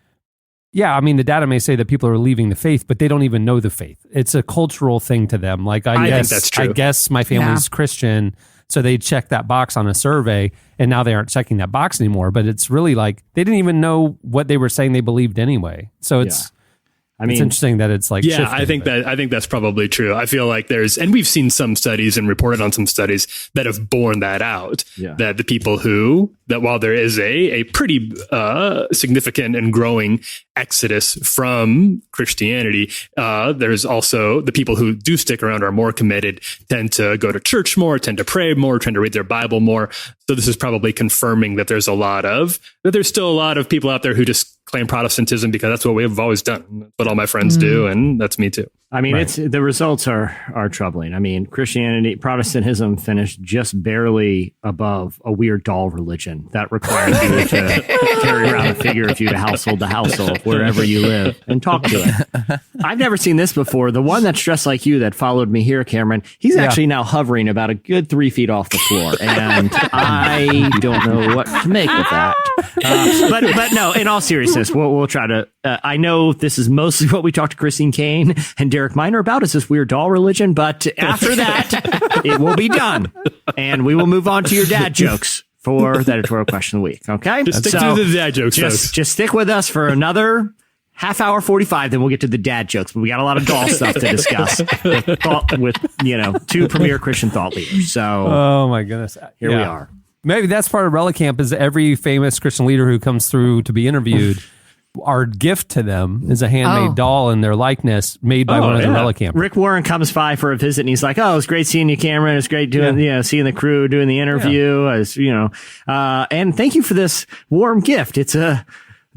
data may say that people are leaving the faith, but they don't even know the faith. It's a cultural thing to them. I guess think that's true. I guess my family's Christian, so they check that box on a survey, and now they aren't checking that box anymore. But it's really they didn't even know what they were saying they believed anyway. So it's. It's interesting that it's shifting, I think that's probably true. I feel like and we've seen some studies and reported on some studies that have borne that out. Yeah. That the people that while there is a pretty significant and growing exodus from Christianity, there's also the people who do stick around are more committed, tend to go to church more, tend to pray more, tend to read their Bible more. So this is probably confirming that there's still a lot of people out there who just claim Protestantism because that's what we've always done. That's what all my friends do, and that's me too. It's the results are troubling. Protestantism finished just barely above a weird doll religion that requires you to carry around a figure of you to household wherever you live and talk to it. I've never seen this before. The one that's dressed like you that followed me here, Cameron, he's actually now hovering about a good 3 feet off the floor, and I don't know what to make of that. But no, in all seriousness, we'll try to. I know this is mostly what we talked to Christine Kane and Derek Miner about is this weird doll religion, but after that, it will be done, and we will move on to your dad jokes for the editorial question of the week. Okay, just stick to the dad jokes. Just stick with us for another half hour 45. Then we'll get to the dad jokes, but we got a lot of doll stuff to discuss with two premier Christian thought leaders. So, oh my goodness, here we are. Maybe that's part of Relic Camp is every famous Christian leader who comes through to be interviewed, our gift to them is a handmade doll in their likeness made by one of the Relic Campers. Rick Warren comes by for a visit and he's like, "Oh, it's great seeing you, Cameron. It's great doing, seeing the crew, doing the interview. And thank you for this warm gift. It's a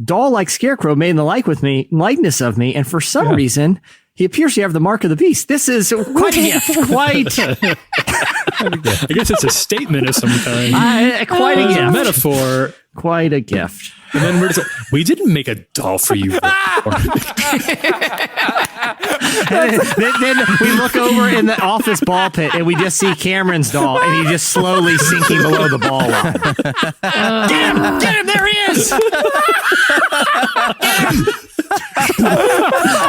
doll-like scarecrow made in the likeness of me. And for some reason, he appears to have the mark of the beast. This is quite a gift. I guess it's a statement of some kind. Quite a gift. Metaphor. Quite a gift. And then we didn't make a doll for you. then we look over in the office ball pit and we just see Cameron's doll and he's just slowly sinking below the ball line. Get him! There he is! Get him!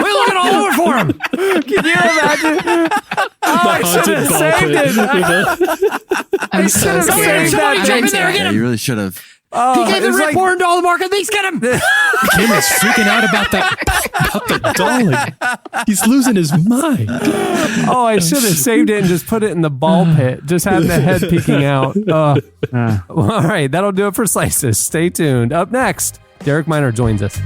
We're looking all over for him. Can you imagine? I should have saved it. I'm so scared. Yeah, you really should have. He gave the Rick Warren doll the mark of the beast. Get him! Cameron's freaking out about the doll. He's losing his mind. Oh, I should have saved it and just put it in the ball pit. Just having the head peeking out. All right, that'll do it for Slices. Stay tuned. Up next, Derek Miner joins us.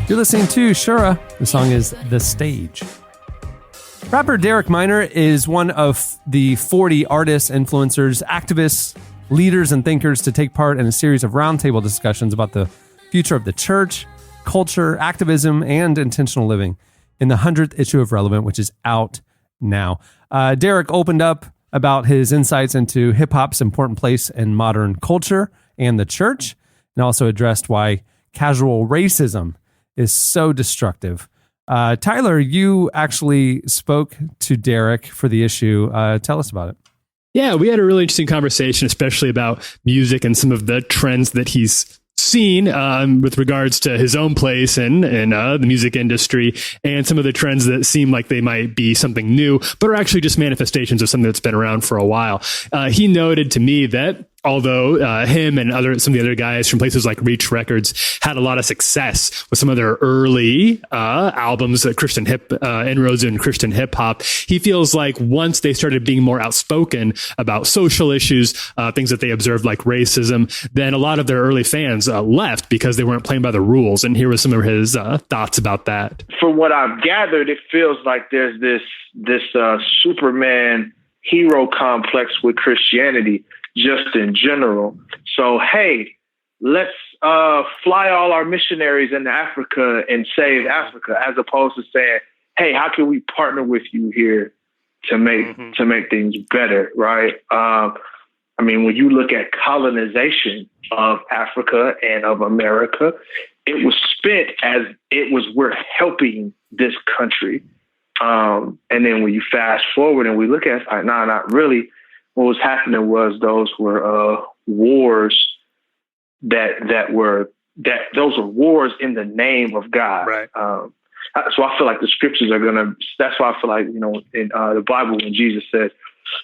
You're listening to Shura. The song is The Stage. Rapper Derek Miner is one of the 40 artists, influencers, activists, leaders, and thinkers to take part in a series of roundtable discussions about the future of the church, culture, activism, and intentional living in the 100th issue of Relevant, which is out now. Derek opened up about his insights into hip-hop's important place in modern culture and the church, and also addressed why casual racism is so destructive. Tyler, you actually spoke to Derek for the issue. Tell us about it. Yeah, we had a really interesting conversation, especially about music and some of the trends that he's seen with regards to his own place in the music industry, and some of the trends that seem like they might be something new, but are actually just manifestations of something that's been around for a while. He noted to me that although him and some of the other guys from places like Reach Records had a lot of success with some of their early albums, inroads in Christian hip hop, he feels like once they started being more outspoken about social issues, things that they observed like racism, then a lot of their early fans left because they weren't playing by the rules. And here was some of his thoughts about that. From what I've gathered, it feels like there's this Superman hero complex with Christianity just in general. So, hey, let's fly all our missionaries into Africa and save Africa, as opposed to saying, hey, how can we partner with you here to make things better, right? I mean, when you look at colonization of Africa and of America, it was spent as we're helping this country. And then when you fast forward and we look at it, like, nah, not really. What was happening was those were wars those were wars in the name of God. Right. So I feel like the scriptures that's why I feel like, in the Bible, when Jesus says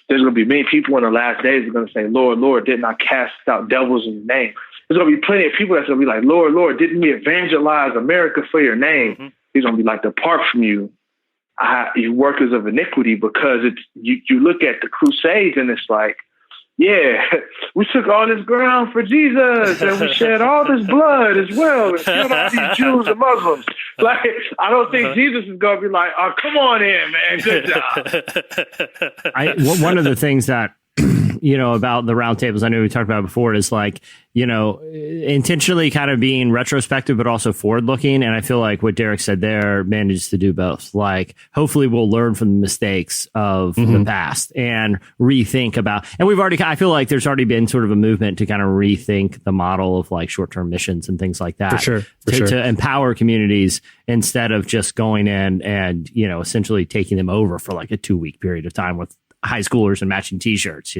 there's going to be many people in the last days who are going to say, Lord, Lord, didn't I cast out devils in your name? There's going to be plenty of people that's going to be like, Lord, Lord, didn't we evangelize America for your name? Mm-hmm. He's going to be like, depart from you, you workers of iniquity, because you look at the Crusades and it's like, yeah, we took all this ground for Jesus and we shed all this blood as well and killed all these Jews and Muslims. Like, I don't think Jesus is going to be like, oh, come on in, man. Good job. One of the things that, about the roundtables, I know we talked about before, is like, intentionally kind of being retrospective, but also forward looking. And I feel like what Derek said there manages to do both. Like, hopefully we'll learn from the mistakes of the past and rethink about, and I feel like there's already been sort of a movement to kind of rethink the model of like short-term missions and things like that. For sure. To empower communities instead of just going in and, essentially taking them over for like a 2-week period of time with high schoolers and matching t-shirts,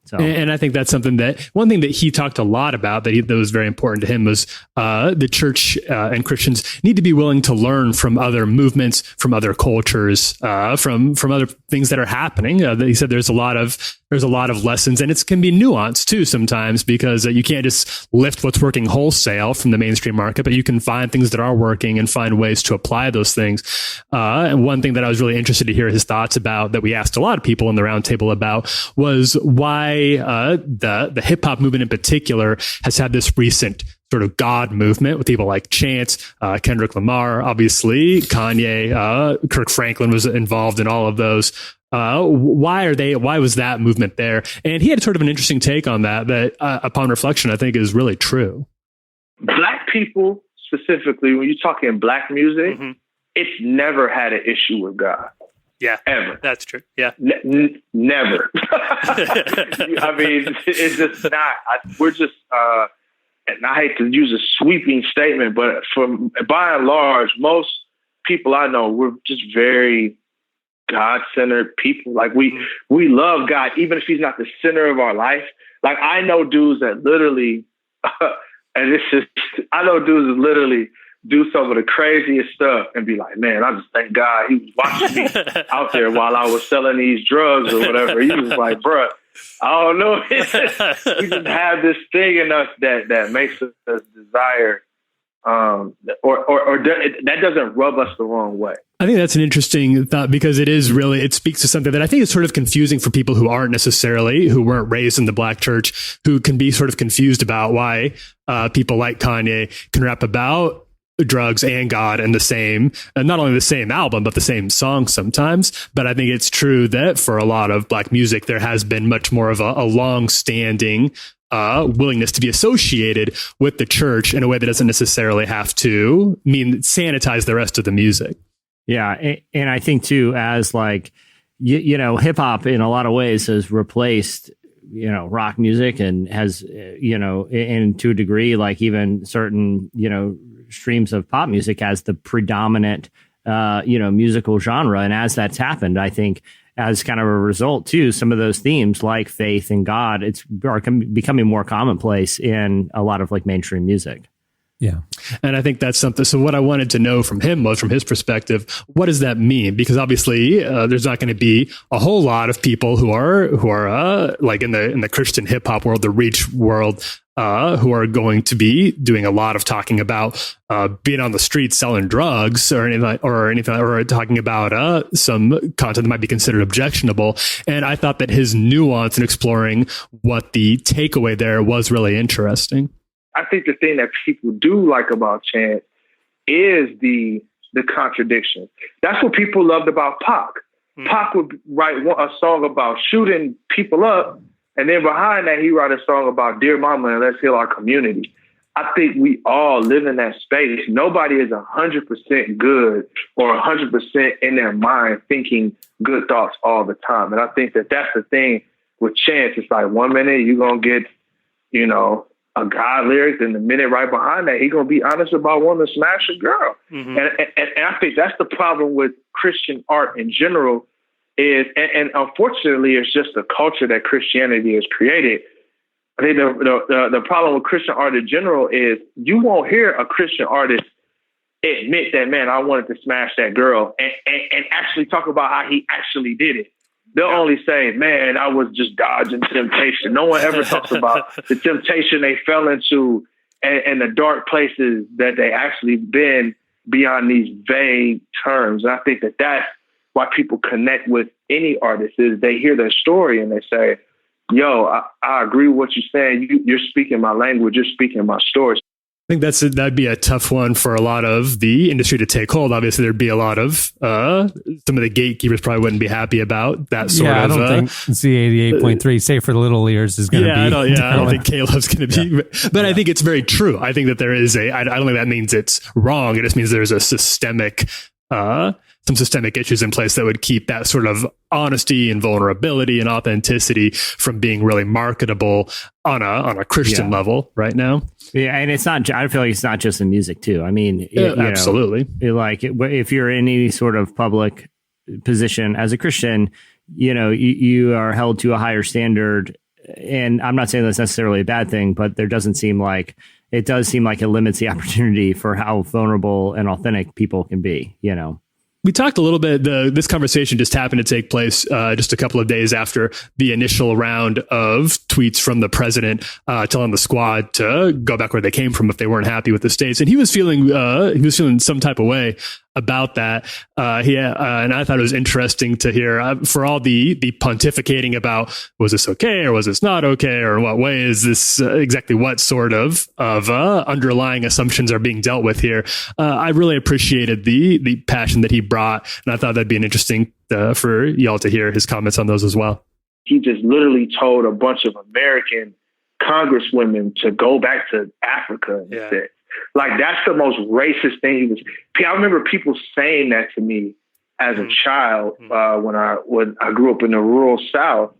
So. And I think that's one thing that he talked a lot about that was very important to him was the church and Christians need to be willing to learn from other movements, from other cultures, from other things that are happening. He said there's a lot of lessons, and it can be nuanced too sometimes, because you can't just lift what's working wholesale from the mainstream market, but you can find things that are working and find ways to apply those things. And one thing that I was really interested to hear his thoughts about, that we asked a lot of people in the roundtable about, was why the hip hop movement in particular has had this recent sort of God movement with people like Chance, Kendrick Lamar, obviously Kanye, Kirk Franklin was involved in all of those. Why was that movement there? And he had sort of an interesting take on that upon reflection, I think is really true. Black people specifically, when you're talking black music, it's never had an issue with God. Yeah, ever. That's true. Yeah, never. I mean, it's just not. We're just, and I hate to use a sweeping statement, but by and large, most people I know, we're just very God-centered people. Like we love God, even if He's not the center of our life. Like I know dudes that literally, I know dudes that literally do some of the craziest stuff and be like, man, I just thank God He was watching me out there while I was selling these drugs or whatever. He was like, bruh, I don't know. We just have this thing in us that makes us desire, or that doesn't rub us the wrong way. I think that's an interesting thought, because it speaks to something that I think is sort of confusing for people who weren't raised in the black church, who can be sort of confused about why people like Kanye can rap about drugs and God in the same, not only the same album, but the same song sometimes. But I think it's true that for a lot of black music, there has been much more of a long-standing willingness to be associated with the church in a way that doesn't necessarily have to sanitize the rest of the music. Yeah. And I think too, as like, hip hop in a lot of ways has replaced, rock music, and has, and to a degree, like even certain, streams of pop music as the predominant, musical genre. And as that's happened, I think as kind of a result too, some of those themes like faith and God, are becoming more commonplace in a lot of like mainstream music. Yeah. And I think that's something. So what I wanted to know from him was, from his perspective, what does that mean? Because obviously there's not going to be a whole lot of people who are like in the Christian hip hop world, the Reach world, who are going to be doing a lot of talking about being on the streets selling drugs or anything, or talking about some content that might be considered objectionable. And I thought that his nuance in exploring what the takeaway there was really interesting. I think the thing that people do like about Chance is the contradiction. That's what people loved about Pac. Pac would write a song about shooting people up, and then behind that, he write a song about Dear Mama and Let's Heal Our Community. I think we all live in that space. Nobody is 100% good or 100% in their mind thinking good thoughts all the time. And I think that that's the thing with Chance. It's like 1 minute you're going to get, a God lyric, and the minute right behind that, he's going to be honest about wanting to smash a girl. Mm-hmm. And I think that's the problem with Christian art in general is, and unfortunately, it's just the culture that Christianity has created. I think the problem with Christian art in general is you won't hear a Christian artist admit that, man, I wanted to smash that girl and actually talk about how he actually did it. They'll only say, man, I was just dodging temptation. No one ever talks about the temptation they fell into and the dark places that they actually been beyond these vague terms. And I think that that's why people connect with any artist is they hear their story and they say, yo, I agree with what you're saying. You're speaking my language. You're speaking my story. I think that'd be a tough one for a lot of the industry to take hold. Obviously, there'd be a lot of some of the gatekeepers probably wouldn't be happy about that sort of. I don't think Z88.3, safe for the little ears, is going to be. I don't think Caleb's going to be. But I think it's very true. I think that there is I don't think that means it's wrong. It just means there's a systemic some systemic issues in place that would keep that sort of honesty and vulnerability and authenticity from being really marketable on a Christian level right now. Yeah, and it's not. I feel like it's not just in music too. I mean, absolutely. If you're in any sort of public position as a Christian, you are held to a higher standard. And I'm not saying that's necessarily a bad thing, but it does seem like it limits the opportunity for how vulnerable and authentic people can be. We talked a little bit. This conversation just happened to take place just a couple of days after the initial round of tweets from the president telling the squad to go back where they came from if they weren't happy with the states, and he was feeling some type of way about that. And I thought it was interesting to hear for all the pontificating about was this okay or was this not okay or in what way is this exactly what sort of underlying assumptions are being dealt with here. I really appreciated the passion that he brought, and I thought that'd be an interesting for y'all to hear his comments on those as well. He just literally told a bunch of American congresswomen to go back to Africa instead. Like, that's the most racist thing. I remember people saying that to me as a child when I grew up in the rural South.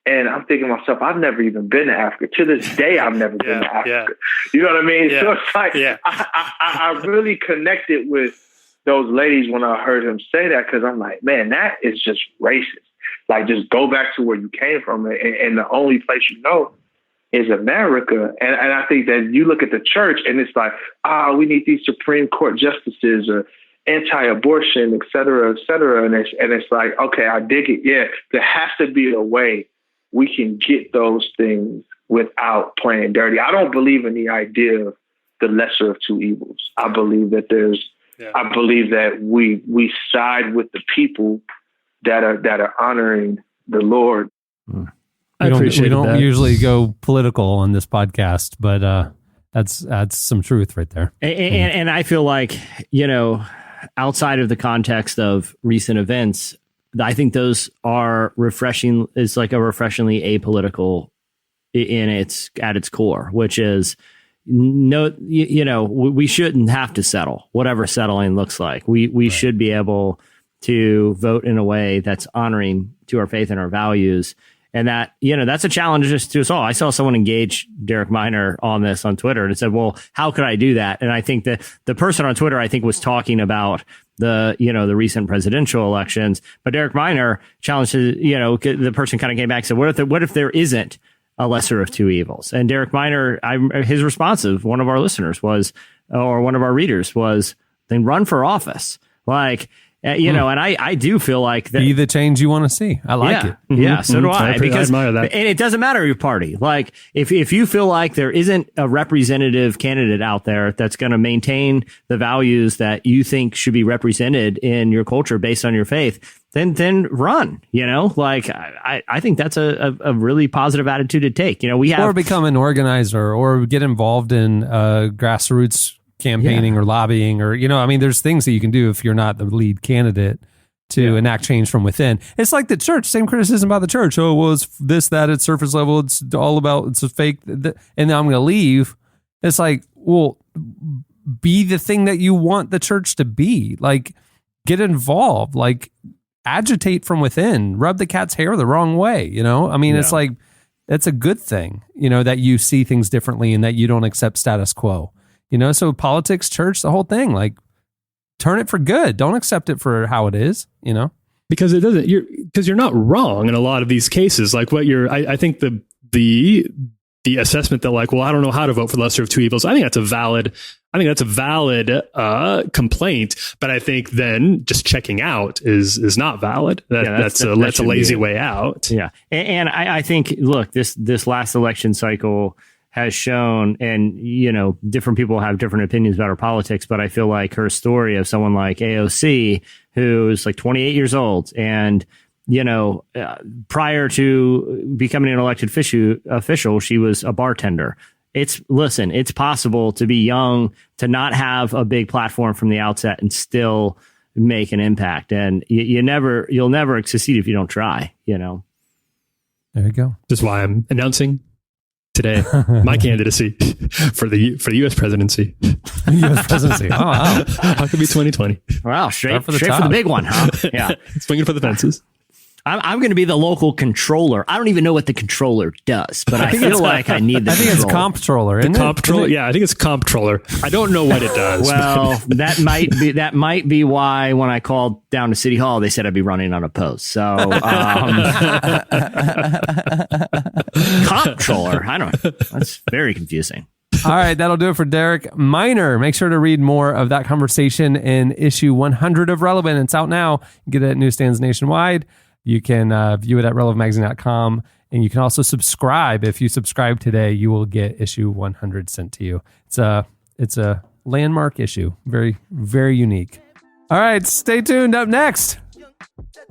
And I'm thinking to myself, I've never even been to Africa. To this day, I've never been to Africa. You know what I mean? So it's like, I really connected with those ladies when I heard him say that, because I'm like, man, that is just racist. Like, just go back to where you came from. And the only place is America. And I think that you look at the church and it's like, we need these Supreme Court justices or anti-abortion, et cetera, et cetera. And it's like, okay, I dig it. Yeah, there has to be a way we can get those things without playing dirty. I don't believe in the idea of the lesser of two evils. I believe that I believe that we side with the people that are honoring the Lord. We don't usually go political on this podcast, but that's some truth right there. And I feel like, outside of the context of recent events, I think those are refreshing. It's like a refreshingly apolitical at its core, which is we shouldn't have to settle, whatever settling looks like. We should be able to vote in a way that's honoring to our faith and our values. And that, that's a challenge just to us all. I saw someone engage Derek Minor on this on Twitter and said, well, how could I do that? And I think that the person on Twitter, was talking about the recent presidential elections, but Derek Minor challenged, the person kind of came back and said, what if there isn't a lesser of two evils. And Derek Minor, his response of one of our listeners was, or one of our readers was, then run for office. Like, and I do feel like that. Be the change you want to see. I like it. Yeah, so do I. Because I admire that. And it doesn't matter your party. Like, if you feel like there isn't a representative candidate out there that's going to maintain the values that you think should be represented in your culture based on your faith, then run. Like, I think that's a really positive attitude to take. Or become an organizer, or get involved in grassroots campaigning or lobbying, or there's things that you can do if you're not the lead candidate to enact change from within. It's like the church. Same criticism about the church. Oh, well, it's this, that, at surface level. It's all about, it's a fake, and then I'm going to leave. It's like, well, be the thing that you want the church to be. Like, get involved. Like, agitate from within. Rub the cat's hair the wrong way. It's like, it's a good thing. That you see things differently and that you don't accept status quo. So politics, church, the whole thing, like, turn it for good. Don't accept it for how it is, because you're not wrong in a lot of these cases. Like I think the assessment that, like, well, I don't know how to vote for the lesser of two evils. I think that's a valid complaint, but I think then just checking out is not valid. That's a lazy way out. Yeah. And I think, look, this last election cycle has shown, and different people have different opinions about our politics, but I feel like her story of someone like AOC, who's like 28 years old, and prior to becoming an elected official, she was a bartender. It's possible to be young, to not have a big platform from the outset, and still make an impact. And you'll never succeed if you don't try. There you go. This is why I'm announcing today my candidacy for the U.S. presidency. U.S. presidency. Oh, wow. How could be 2020? Wow, straight for the big one, huh? Yeah, swinging for the fences. I'm going to be the local controller. I don't even know what the controller does, but I feel like I need the I think it's comptroller. Yeah, I think it's comptroller. I don't know what it does. Well, that might be why when I called down to City Hall, they said I'd be running unopposed. So comptroller, I don't know. That's very confusing. All right, that'll do it for Derek Minor. Make sure to read more of that conversation in issue 100 of Relevant. It's out now. You can get it at newsstands nationwide. You can view it at relevantmagazine.com, and you can also subscribe. If you subscribe today, you will get issue 100 sent to you. It's a landmark issue, very, very unique. All right, stay tuned. Up next,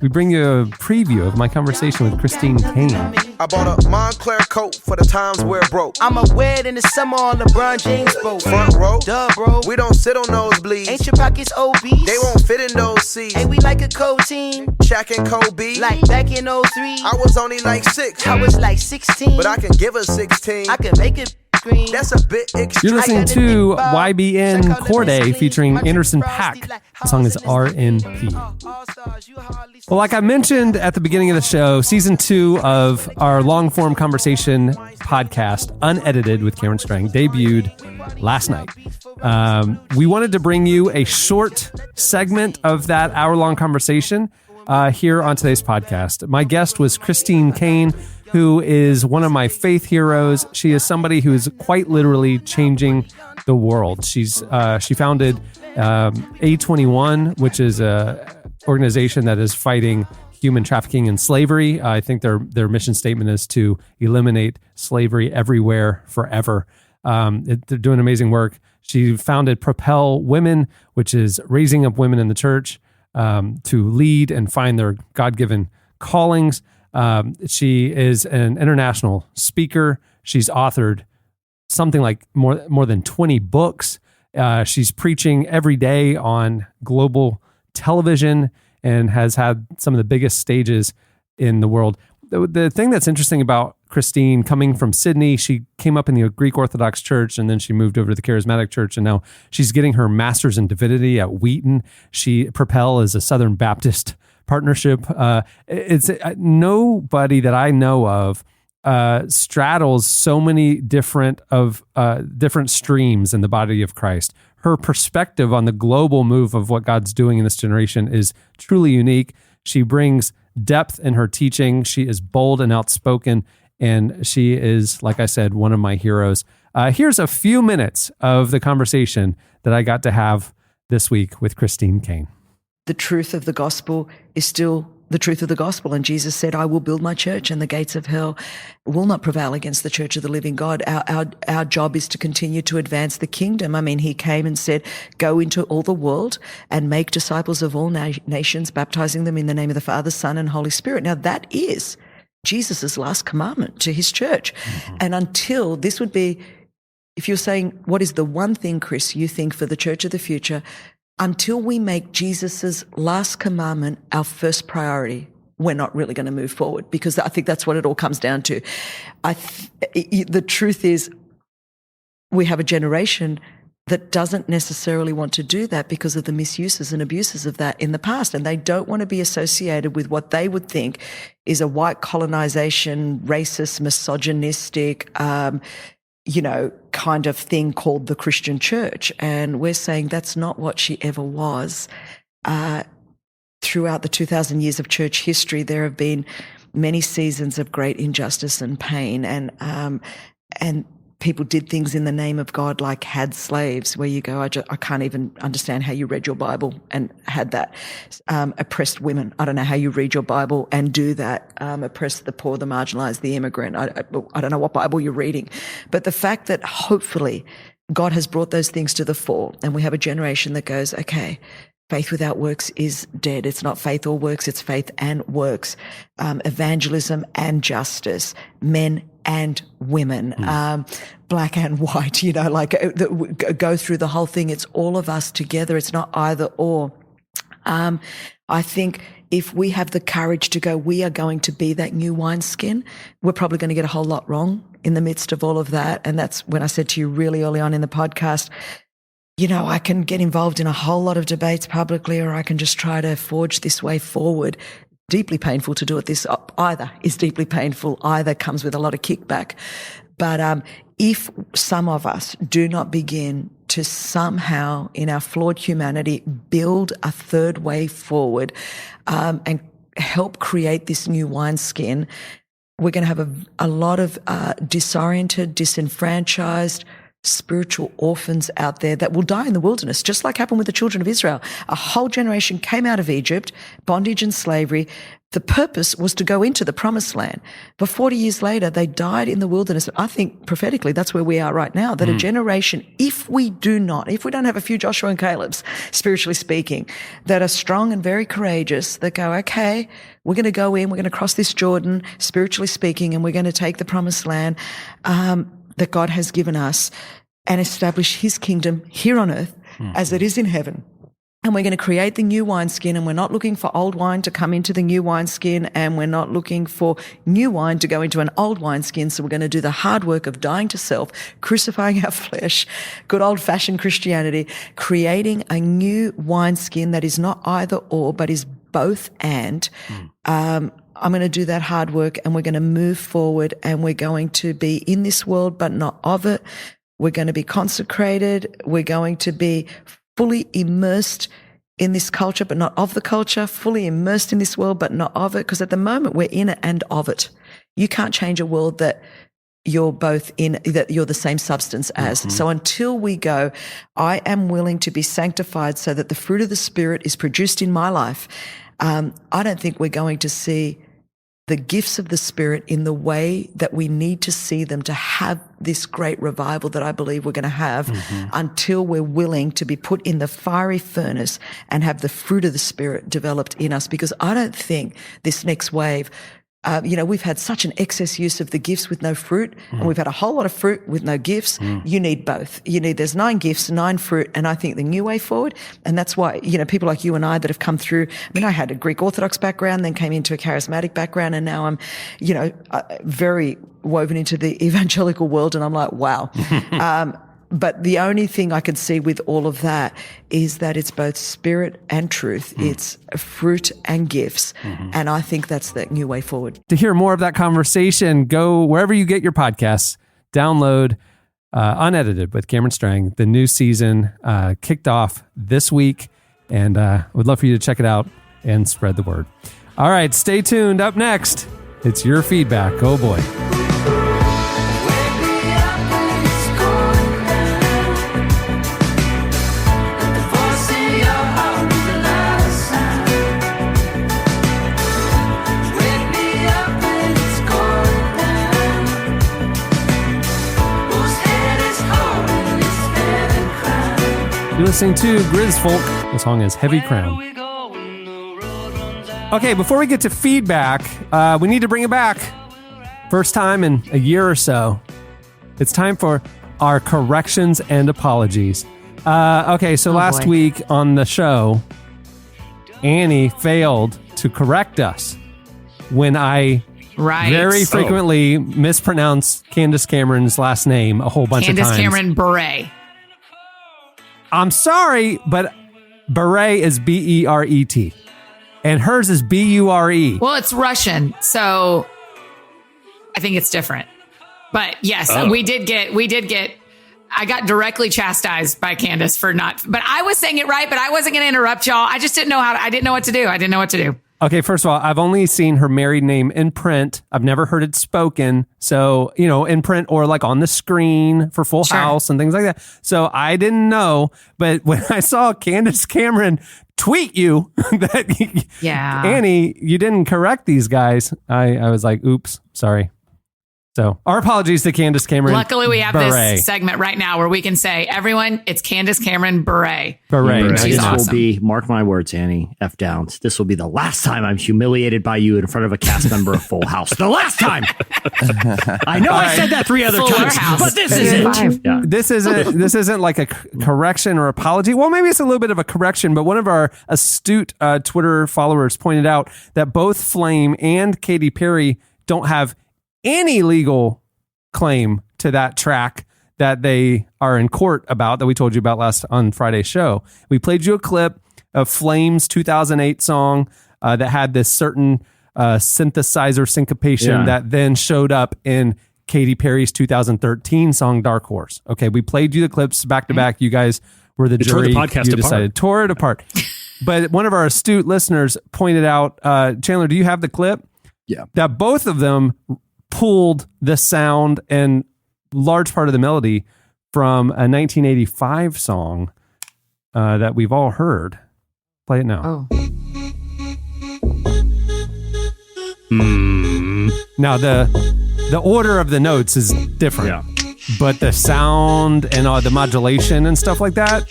we bring you a preview of my conversation with Christine Kane. I bought a Montclair coat for the times where it broke. I'ma wear it in the summer on LeBron James boat. Front row, duh, bro. We don't sit on nosebleeds. Ain't your pockets obese? They won't fit in those seats. Ain't we like a co-team? Shaq and Kobe. Like back in 03. I was only like 6. I was like 16. But I can give her 16. I can make it. That's a bit extreme. You're listening to YBN Corday featuring Anderson .Paak. The song is RNP. Well, like I mentioned at the beginning of the show, season 2 of our long-form conversation podcast, Unedited with Cameron Strang, debuted last night. We wanted to bring you a short segment of that hour-long conversation here on today's podcast. My guest was Christine Kane, who is one of my faith heroes. She is somebody who is quite literally changing the world. She founded A21, which is a organization that is fighting human trafficking and slavery. I think their mission statement is to eliminate slavery everywhere, forever. They're doing amazing work. She founded Propel Women, which is raising up women in the church to lead and find their God-given callings. She is an international speaker. She's authored something like more than 20 books. She's preaching every day on global television and has had some of the biggest stages in the world. The thing that's interesting about Christine, coming from Sydney, she came up in the Greek Orthodox Church, and then she moved over to the Charismatic Church, and now she's getting her master's in divinity at Wheaton. Propel is a Southern Baptist partnership. It's nobody that I know of straddles so many different streams in the body of Christ. Her perspective on the global move of what God's doing in this generation is truly unique. She brings depth in her teaching. She is bold and outspoken, And she is, like I said, one of my heroes. Here's a few minutes of the conversation that I got to have this week with Christine Caine. The truth of the gospel is still the truth of the gospel. And Jesus said, I will build my church and the gates of hell will not prevail against the church of the living God. Our job is to continue to advance the kingdom. I mean, he came and said, go into all the world and make disciples of all nations, baptizing them in the name of the Father, Son, and Holy Spirit. Now that is Jesus' last commandment to his church. Mm-hmm. And until this would be, if you're saying, what is the one thing, Chris, you think for the church of the future? Until we make Jesus' last commandment our first priority, we're not really going to move forward, because I think that's what it all comes down to. The truth is, we have a generation that doesn't necessarily want to do that because of the misuses and abuses of that in the past. And they don't want to be associated with what they would think is a white colonization, racist, misogynistic, kind of thing called the Christian church. And we're saying that's not what she ever was. Throughout the 2,000 years of church history, there have been many seasons of great injustice and pain. And people did things in the name of God, like had slaves, where you go, I can't even understand how you read your Bible and had that. Oppressed women. I don't know how you read your Bible and do that. Oppressed the poor, the marginalized, the immigrant. I don't know what Bible you're reading. But the fact that hopefully God has brought those things to the fore, and we have a generation that goes, okay, faith without works is dead. It's not faith or works, it's faith and works. Evangelism and justice, men and women, black and white, go through the whole thing. It's all of us together. It's not either or. I think if we have the courage to go, we are going to be that new wineskin, we're probably going to get a whole lot wrong in the midst of all of that. And that's when I said to you really early on in the podcast, I can get involved in a whole lot of debates publicly, or I can just try to forge this way forward. Deeply painful to do it. This either is deeply painful, either comes with a lot of kickback. But if some of us do not begin to somehow, in our flawed humanity, build a third way forward and help create this new wineskin, we're going to have a lot of disoriented, disenfranchised, spiritual orphans out there that will die in the wilderness, just like happened with the children of Israel. A whole generation came out of Egypt, bondage and slavery. The purpose was to go into the promised land. But 40 years later, they died in the wilderness. I think prophetically, that's where we are right now, that a generation, if we don't have a few Joshua and Calebs, spiritually speaking, that are strong and very courageous, that go, okay, we're going to go in, we're going to cross this Jordan, spiritually speaking, and we're going to take the promised land, that God has given us, and establish his kingdom here on earth as it is in heaven. And we're going to create the new wineskin, and we're not looking for old wine to come into the new wineskin, and we're not looking for new wine to go into an old wineskin. So we're going to do the hard work of dying to self, crucifying our flesh, good old fashioned Christianity, creating a new wineskin that is not either or, but is both and. I'm going to do that hard work, and we're going to move forward, and we're going to be in this world, but not of it. We're going to be consecrated. We're going to be fully immersed in this culture, but not of the culture, fully immersed in this world, but not of it. Because at the moment we're in it and of it. You can't change a world that you're both in, that you're the same substance as. So until we go, I am willing to be sanctified so that the fruit of the Spirit is produced in my life. I don't think we're going to see the gifts of the Spirit in the way that we need to see them to have this great revival that I believe we're going to have until we're willing to be put in the fiery furnace and have the fruit of the Spirit developed in us. Because I don't think this next wave, we've had such an excess use of the gifts with no fruit, and we've had a whole lot of fruit with no gifts. You need both. There's 9 gifts, 9 fruit, and I think the new way forward, and that's why, people like you and I that have come through, I had a Greek Orthodox background, then came into a charismatic background, and now I'm, very woven into the evangelical world, and I'm like, wow. But the only thing I can see with all of that is that it's both spirit and truth. It's fruit and gifts. And I think that's the new way forward. To hear more of that conversation, go wherever you get your podcasts, download Unedited with Cameron Strang. The new season kicked off this week, and would love for you to check it out and spread the word. All right, stay tuned. Up next, it's your feedback. Oh boy. You're listening to Grizz Folk. The song is Heavy Crown. Okay, before we get to feedback, we need to bring it back. First time in a year or so. It's time for our corrections and apologies. Okay, so last week on the show, Annie failed to correct us when I very frequently mispronounce Candace Cameron's last name a whole bunch of times. Candace Cameron Bure. I'm sorry, but Beret is B-E-R-E-T. And hers is B-U-R-E. Well, it's Russian, so I think it's different. But yes, we did get, I got directly chastised by Candace for not, but I was saying it right, but I wasn't going to interrupt y'all. I just didn't know I didn't know what to do. I didn't know what to do. Okay, first of all, I've only seen her married name in print. I've never heard it spoken. So, in print or like on the screen for Full House and things like that. So I didn't know. But when I saw Candace Cameron tweet you that, Annie, you didn't correct these guys, I was like, oops, sorry. So our apologies to Candace Cameron. Luckily, we have this segment right now where we can say, everyone, it's Candace Cameron Bure. This will be, mark my words, Annie F. Downs, this will be the last time I'm humiliated by you in front of a cast member of Full House. The last time. I know I said that 3 other times, but this is it. Yeah. This isn't like a correction or apology. Well, maybe it's a little bit of a correction, but one of our astute Twitter followers pointed out that both Flame and Katy Perry don't have any legal claim to that track that they are in court about, that we told you about on Friday's show. We played you a clip of Flame's 2008 song that had this certain synthesizer syncopation that then showed up in Katy Perry's 2013 song Dark Horse. Okay, we played you the clips back to back. You guys were the jury. Tore the podcast apart. Tore it apart. But one of our astute listeners pointed out, Chandler, do you have the clip? Yeah. That both of them pulled the sound and large part of the melody from a 1985 song that we've all heard. Play it now. Now the order of the notes is different, but the sound and the modulation and stuff like that,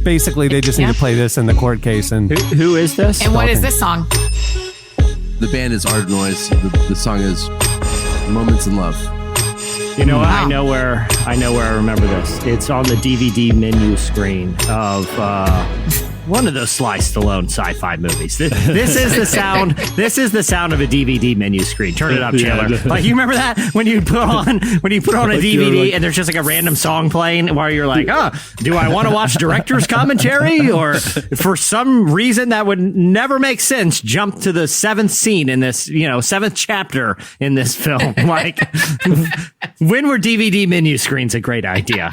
basically they just need to play this in the court case. And who is this? And what is this song? The band is Art Noise. The song is Moments in Love. You know, I know where I remember this. It's on the DVD menu screen of one of those Sly Stallone sci-fi movies. This is the sound. This is the sound of a DVD menu screen. Turn it up, Chandler. Like, you remember that when you put on a DVD and there's just like a random song playing where you're like, do I want to watch director's commentary, or for some reason that would never make sense, jump to the 7th scene in this, 7th chapter in this film? Like, when were DVD menu screens a great idea?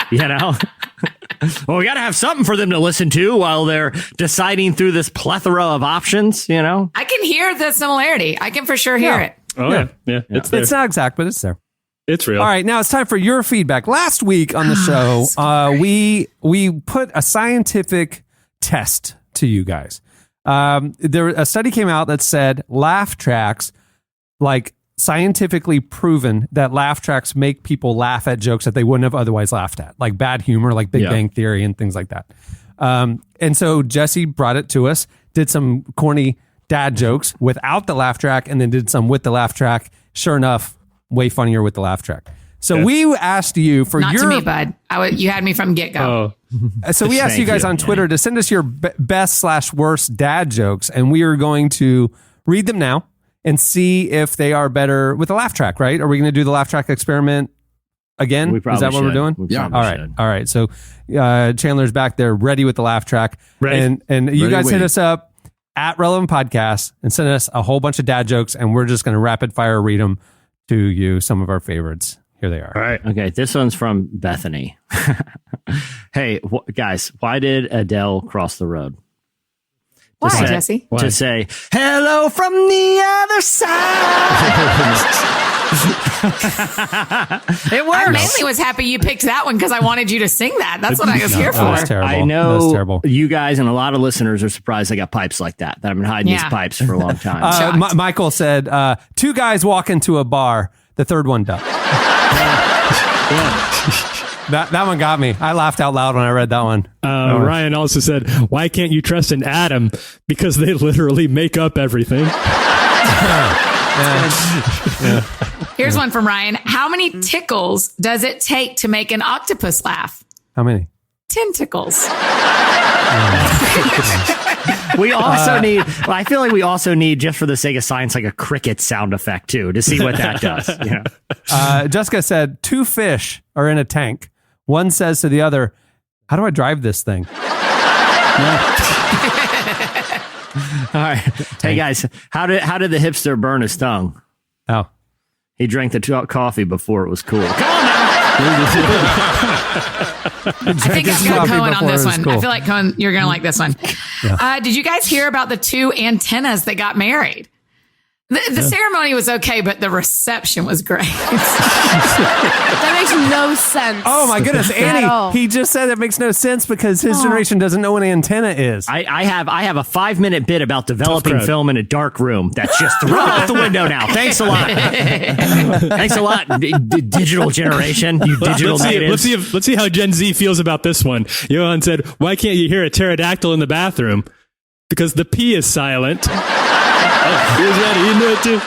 Well, we got to have something for them to listen to while they're deciding through this plethora of options, I can hear the similarity. I can for sure hear it. Oh, yeah. It's there. It's not exact, but it's there. It's real. All right, now it's time for your feedback. Last week on the show, we put a scientific test to you guys. A study came out that said laugh tracks, like, scientifically proven that laugh tracks make people laugh at jokes that they wouldn't have otherwise laughed at, like bad humor, like Big Bang Theory and things like that. And so Jesse brought it to us, did some corny dad jokes without the laugh track, and then did some with the laugh track. Sure enough, way funnier with the laugh track. So we asked you for Not to me, bud. You had me from get-go. So we asked you guys on Twitter to send us your best/worst dad jokes, and we are going to read them now and see if they are better with the laugh track, right? Are we going to do the laugh track experiment again? Is that what we're doing? All right. So Chandler's back there ready with the laugh track. Ready. And you guys hit us up at Relevant Podcast and send us a whole bunch of dad jokes, and we're just going to rapid fire read them to you, some of our favorites. Here they are. All right. Okay. This one's from Bethany. Hey, guys, why did Adele cross the road? Why, Jesse? To say, hello from the other side. It works. I mainly was happy you picked that one because I wanted you to sing that. That's what I was here for. That was terrible. I know that was terrible. You guys and a lot of listeners are surprised I got pipes like that I've been hiding these pipes for a long time. Michael said, 2 guys walk into a bar, the third one ducked. That one got me. I laughed out loud when I read that one. Ryan also said, "Why can't you trust an atom? Because they literally make up everything." Here's one from Ryan. How many tickles does it take to make an octopus laugh? How many? 10 tickles. We also need, I feel like we also need, just for the sake of science, like a cricket sound effect too, to see what that does. You know? Jessica said 2 fish are in a tank. One says to the other, "How do I drive this thing?" All right. Hey guys, how did the hipster burn his tongue? Oh. He drank the coffee before it was cool. Come on now. I think I've got Cohen on this one. Cool. I feel like, Cohen, you're going to like this one. Yeah. Did you guys hear about the 2 antennas that got married? The ceremony was okay, but the reception was great. That makes no sense. Oh my goodness, Annie! He just said it makes no sense because his generation doesn't know what an antenna is. I have a 5-minute bit about developing film in a dark room that's just thrown out the window now. Thanks a lot. Thanks a lot, digital generation. You digital natives. Let's see how Gen Z feels about this one. Johan said, "Why can't you hear a pterodactyl in the bathroom? Because the P is silent." He was ready. He knew it too.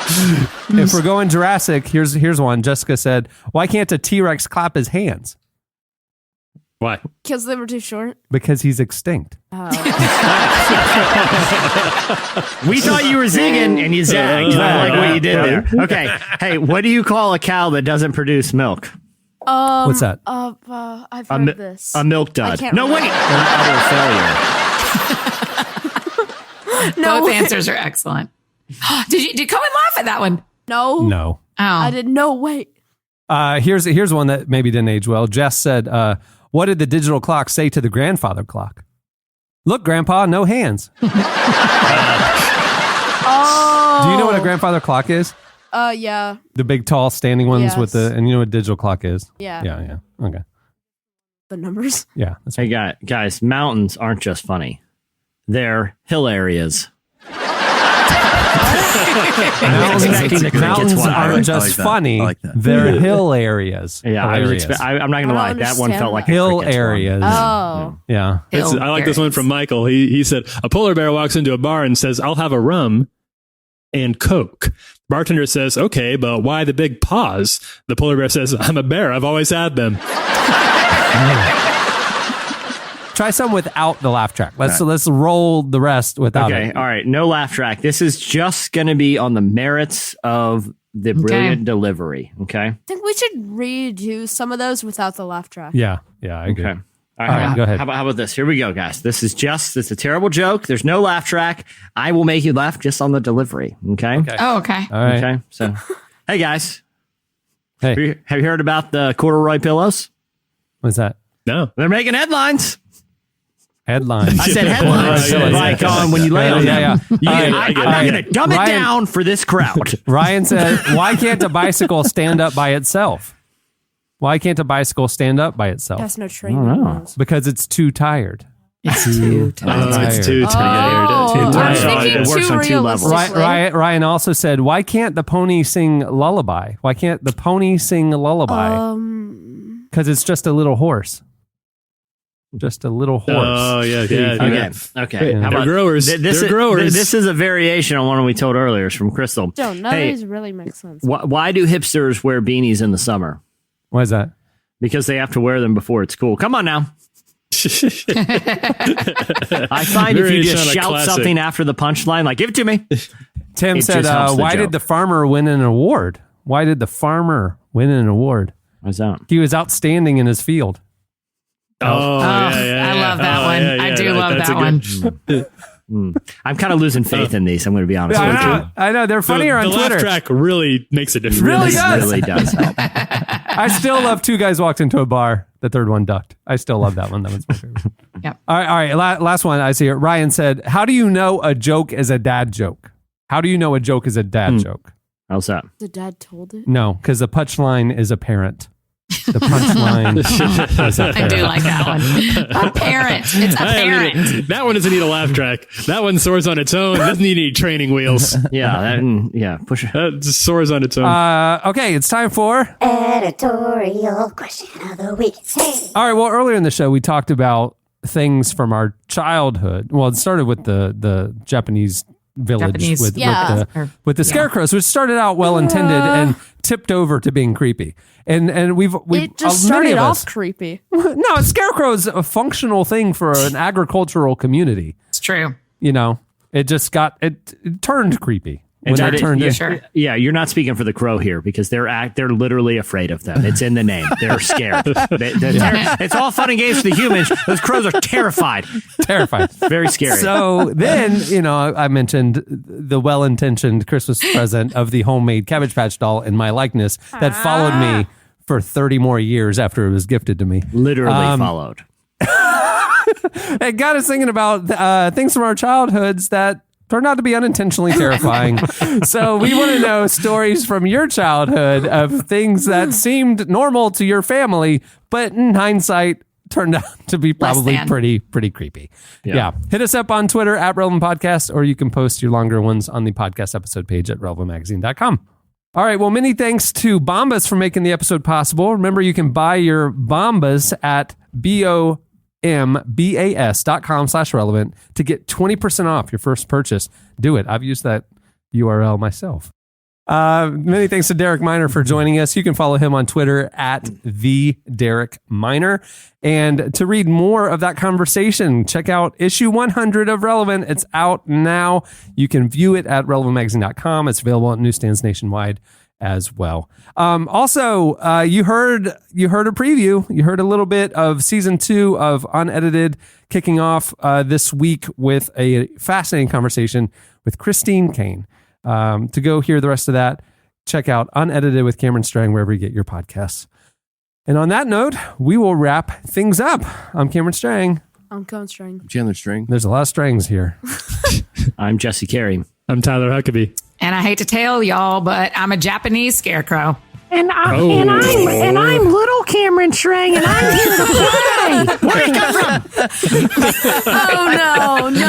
If we're going Jurassic, here's one. Jessica said, "Why can't a T-Rex clap his hands?" Why? Because they were too short. Because he's extinct. We thought you were zigging and you zagged. I like what you did there. Okay. Hey, what do you call a cow that doesn't produce milk? What's that? I've heard this. A milk dud. No, remember. wait. An utter failure. No. Both answers are excellent. Did Cohen laugh at that one? No. Oh. I didn't know. Wait. Here's one that maybe didn't age well. Jess said, "What did the digital clock say to the grandfather clock?" "Look, Grandpa, no hands." Oh. Do you know what a grandfather clock is? Yeah. The big, tall, standing ones with and you know what a digital clock is? Yeah. Yeah. Okay. The numbers. Yeah. That's hey, guys, mountains aren't just funny. They're hill areas. Mountains aren't just funny. They're hill areas. Yeah, I'm not going to lie. That one felt like hill areas. Oh. Yeah. I like this one from Michael. He said, "A polar bear walks into a bar and says, 'I'll have a rum and Coke.' Bartender says, 'Okay, but why the big pause?' The polar bear says, 'I'm a bear. I've always had them.'" Try some without the laugh track. Let's roll the rest without it. Okay, all right. No laugh track. This is just going to be on the merits of the brilliant delivery. Okay. I think we should redo some of those without the laugh track. Yeah, I agree. Okay. All right, go ahead. How about this? Here we go, guys. It's a terrible joke. There's no laugh track. I will make you laugh just on the delivery. Okay. Oh, okay. All right. Okay. So, hey guys. Hey. Have you heard about the corduroy pillows? What's that? No. They're making headlines. Headlines. I said headlines. When you lay on them. I'm going to dumb it down for this crowd. Ryan said, "Why can't a bicycle stand up by itself?" Why can't a bicycle stand up by itself? That's no training. Because it's too tired. It's too tired. It's too tired. I'm thinking It works too on 2 levels. realistically. Ryan also said, "Why can't the pony sing lullaby?" Why can't the pony sing lullaby? Because it's just a little horse. Just a little horse. Oh, yeah. Okay. How about growers? They're growers. This is a variation on one we told earlier. It's from Crystal. None of these really make sense. Why do hipsters wear beanies in the summer? Why is that? Because they have to wear them before it's cool. Come on now. I find if you just shout something after the punchline, like, give it to me. Tim said, "Why did the farmer win an award?" Why did the farmer win an award? Why's that? He was outstanding in his field. Oh, yeah. I love that one. Yeah, I do love that one. I'm kind of losing faith in these. I'm going to be honest with you. I know. They're funnier on Twitter. The laugh track really makes a difference. Really does help. I still love Two Guys Walked Into a Bar. The third one ducked. I still love that one. That was my favorite. Yep. All right. Last one I see here. Ryan said, "How do you know a joke is a dad joke?" How do you know a joke is a dad joke? How's that? The dad told it? No, because the punchline is apparent. The punchline. I do like that one. A parent. It's a parent. That one doesn't need a laugh track. That one soars on its own. Doesn't need any training wheels. Push it. It just soars on its own. Okay, it's time for editorial question of the week. Hey. All right. Well, earlier in the show, we talked about things from our childhood. Well, it started with the Japanese village with the scarecrows, which started out well intended and tipped over to being creepy. And we've it just started off creepy. No, a scarecrow is a functional thing for an agricultural community. It's true. You know, it just it turned creepy. You're not speaking for the crow here because they're literally afraid of them. It's in the name. They're scared. It's all fun and games for the humans. Those crows are terrified. Very scary. So then, I mentioned the well-intentioned Christmas present of the homemade Cabbage Patch doll in my likeness that followed me for 30 more years after it was gifted to me. Literally followed. It got us thinking about things from our childhoods that turned out to be unintentionally terrifying. So we want to know stories from your childhood of things that seemed normal to your family, but in hindsight turned out to be probably pretty creepy. Yeah. Hit us up on Twitter at Relevant Podcast, or you can post your longer ones on the podcast episode page at relevantmagazine.com. All right. Well, many thanks to Bombas for making the episode possible. Remember, you can buy your Bombas at BOMBAS.com/relevant to get 20% off your first purchase. Do it. I've used that URL myself. Many thanks to Derek Miner for joining us. You can follow him on Twitter at @TheDerekMiner. And to read more of that conversation, check out issue 100 of Relevant. It's out now. You can view it at relevantmagazine.com. It's available at newsstands nationwide as well. Also, you heard a preview. You heard a little bit of season 2 of Unedited kicking off this week with a fascinating conversation with Christine Kane. To go hear the rest of that, check out Unedited with Cameron Strang wherever you get your podcasts. And on that note, we will wrap things up. I'm Cameron Strang. I'm Cohen Strang. I'm Chandler Strang. There's a lot of Strangs here. I'm Jesse Carey. I'm Tyler Huckabee. And I hate to tell y'all, but I'm a Japanese scarecrow. And I'm little Cameron Strang, and I'm here to play. Where'd it come from? Oh no!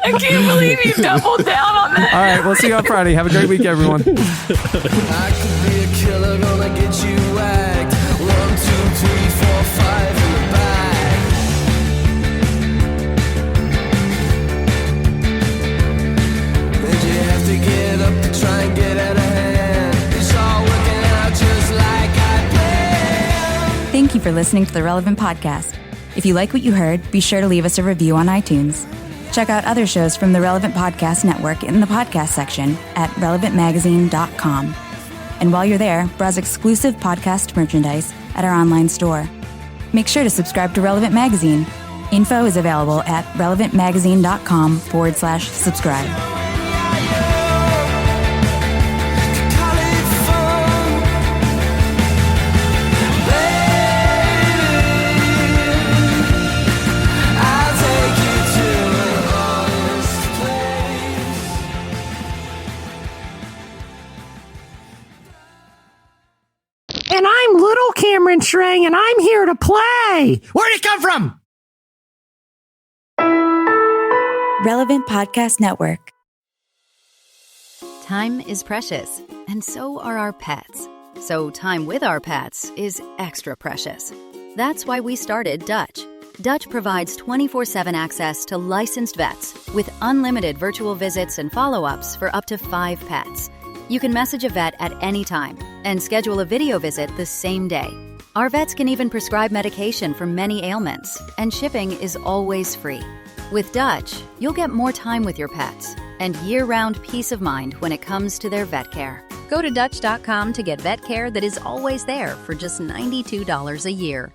I can't believe you doubled down on that. All right, we'll see you on Friday. Have a great week, everyone. I could be a killer, gonna get you whacked. 1, 2, 3, 4, 5 in the back. And you have to get up to try and get out of hand. It's all working out just like I planned. Thank you for listening to the Relevant Podcast. If you like what you heard, be sure to leave us a review on iTunes. Check out other shows from the Relevant Podcast Network in the podcast section at relevantmagazine.com. And while you're there, browse exclusive podcast merchandise at our online store. Make sure to subscribe to Relevant Magazine. Info is available at relevantmagazine.com/subscribe. And I'm little Cameron Strang, and I'm here to play. Where'd it come from? Relevant Podcast Network. Time is precious, and so are our pets. So time with our pets is extra precious. That's why we started Dutch. Dutch provides 24/7 access to licensed vets with unlimited virtual visits and follow-ups for up to 5 pets. You can message a vet at any time and schedule a video visit the same day. Our vets can even prescribe medication for many ailments, and shipping is always free. With Dutch, you'll get more time with your pets and year-round peace of mind when it comes to their vet care. Go to Dutch.com to get vet care that is always there for just $92 a year.